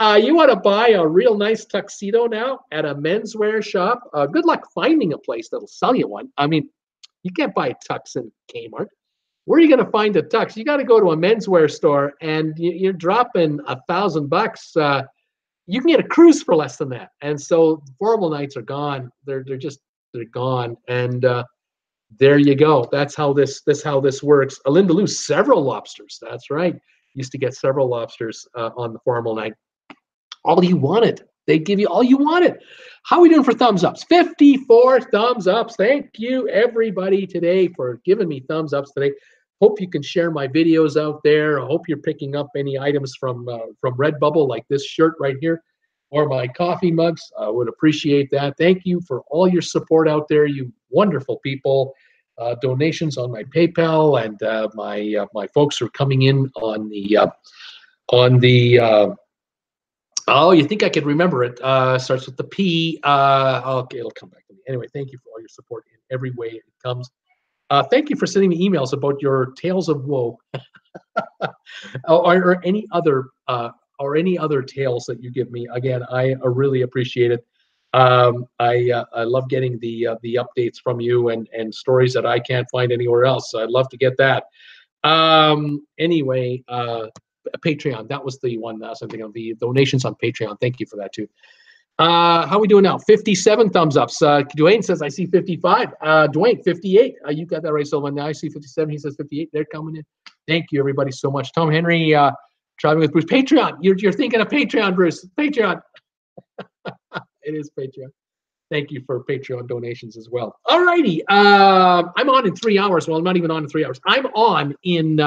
You want to buy a real nice tuxedo now at a menswear shop? Good luck finding a place that'll sell you one. I mean, you can't buy a tux in Kmart. Where are you going to find a tux? You got to go to a menswear store, and you're dropping $1,000. You can get a cruise for less than that. And so formal nights are gone. They're gone. And there you go. That's how this works. Linda Lou, several lobsters. That's right. Used to get several lobsters on the formal night. All you wanted. They give you all you wanted. How are we doing for thumbs ups? 54 thumbs ups. Thank you, everybody, today for giving me thumbs ups today. Hope you can share my videos out there. I hope you're picking up any items from RedBubble, like this shirt right here, or my coffee mugs. I would appreciate that. Thank you for all your support out there, you wonderful people. Donations on my PayPal, and my folks are coming in on the oh, you think I could remember it? Starts with the P. Okay, it'll come back to me. Anyway, thank you for all your support in every way it comes. Thank you for sending me emails about your tales of woe, or any other tales that you give me. Again, I really appreciate it. I love getting the updates from you and stories that I can't find anywhere else. So I'd love to get that. Anyway, Patreon, that was the one. Something on the donations on Patreon. Thank you for that too. How are we doing now? 57 thumbs ups. Dwayne says I see 55. Dwayne, 58. You got that right, Sylvan. Now I see 57. He says 58. They're coming in. Thank you, everybody, so much. Tom Henry, Traveling with Bruce. Patreon. You're thinking of Patreon, Bruce. Patreon. It is Patreon. Thank you for Patreon donations as well. All righty. I'm on in 3 hours. Well, I'm not even on in 3 hours. I'm on in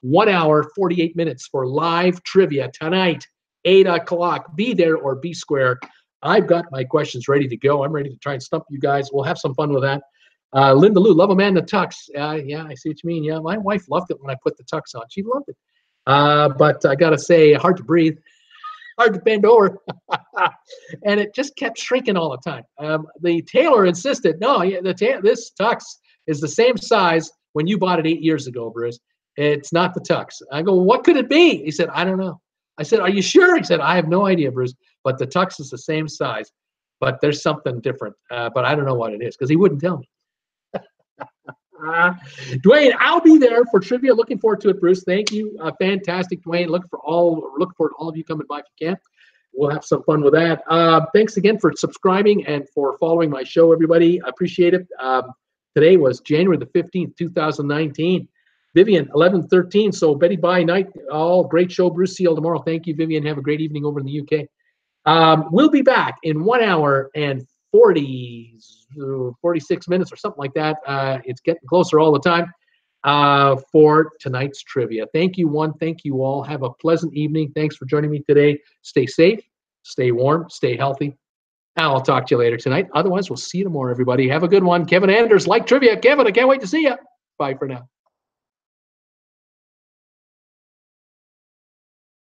1 hour, 48 minutes for live trivia tonight, 8 o'clock. Be there or be square. I've got my questions ready to go. I'm ready to try and stump you guys. We'll have some fun with that. Linda Lou, love a man in the tux. Yeah, I see what you mean. Yeah, my wife loved it when I put the tux on. She loved it. But I got to say, hard to breathe. Hard to bend over, and it just kept shrinking all the time. The tailor insisted, no, this tux is the same size when you bought it 8 years ago, Bruce. It's not the tux. I go, what could it be? He said, I don't know. I said, are you sure? He said, I have no idea, Bruce, but the tux is the same size, but there's something different, but I don't know what it is because he wouldn't tell me. Dwayne, I'll be there for trivia. Looking forward to it, Bruce. Thank you. Fantastic, Dwayne. Look forward to all of you coming by if you can. We'll have some fun with that. Thanks again for subscribing and for following my show, everybody. I appreciate it. Today was January the 15th, 2019. Vivian, 11:13. So Betty Bye night. All great show. Bruce, see you tomorrow. Thank you, Vivian. Have a great evening over in the UK. We'll be back in 1 hour and 46 minutes or something like that. It's getting closer all the time for tonight's trivia. Thank you, one. Thank you all. Have a pleasant evening. Thanks for joining me today. Stay safe, stay warm, stay healthy. I'll talk to you later tonight. Otherwise, we'll see you tomorrow, everybody. Have a good one. Kevin Anders, like trivia. Kevin, I can't wait to see you. Bye for now.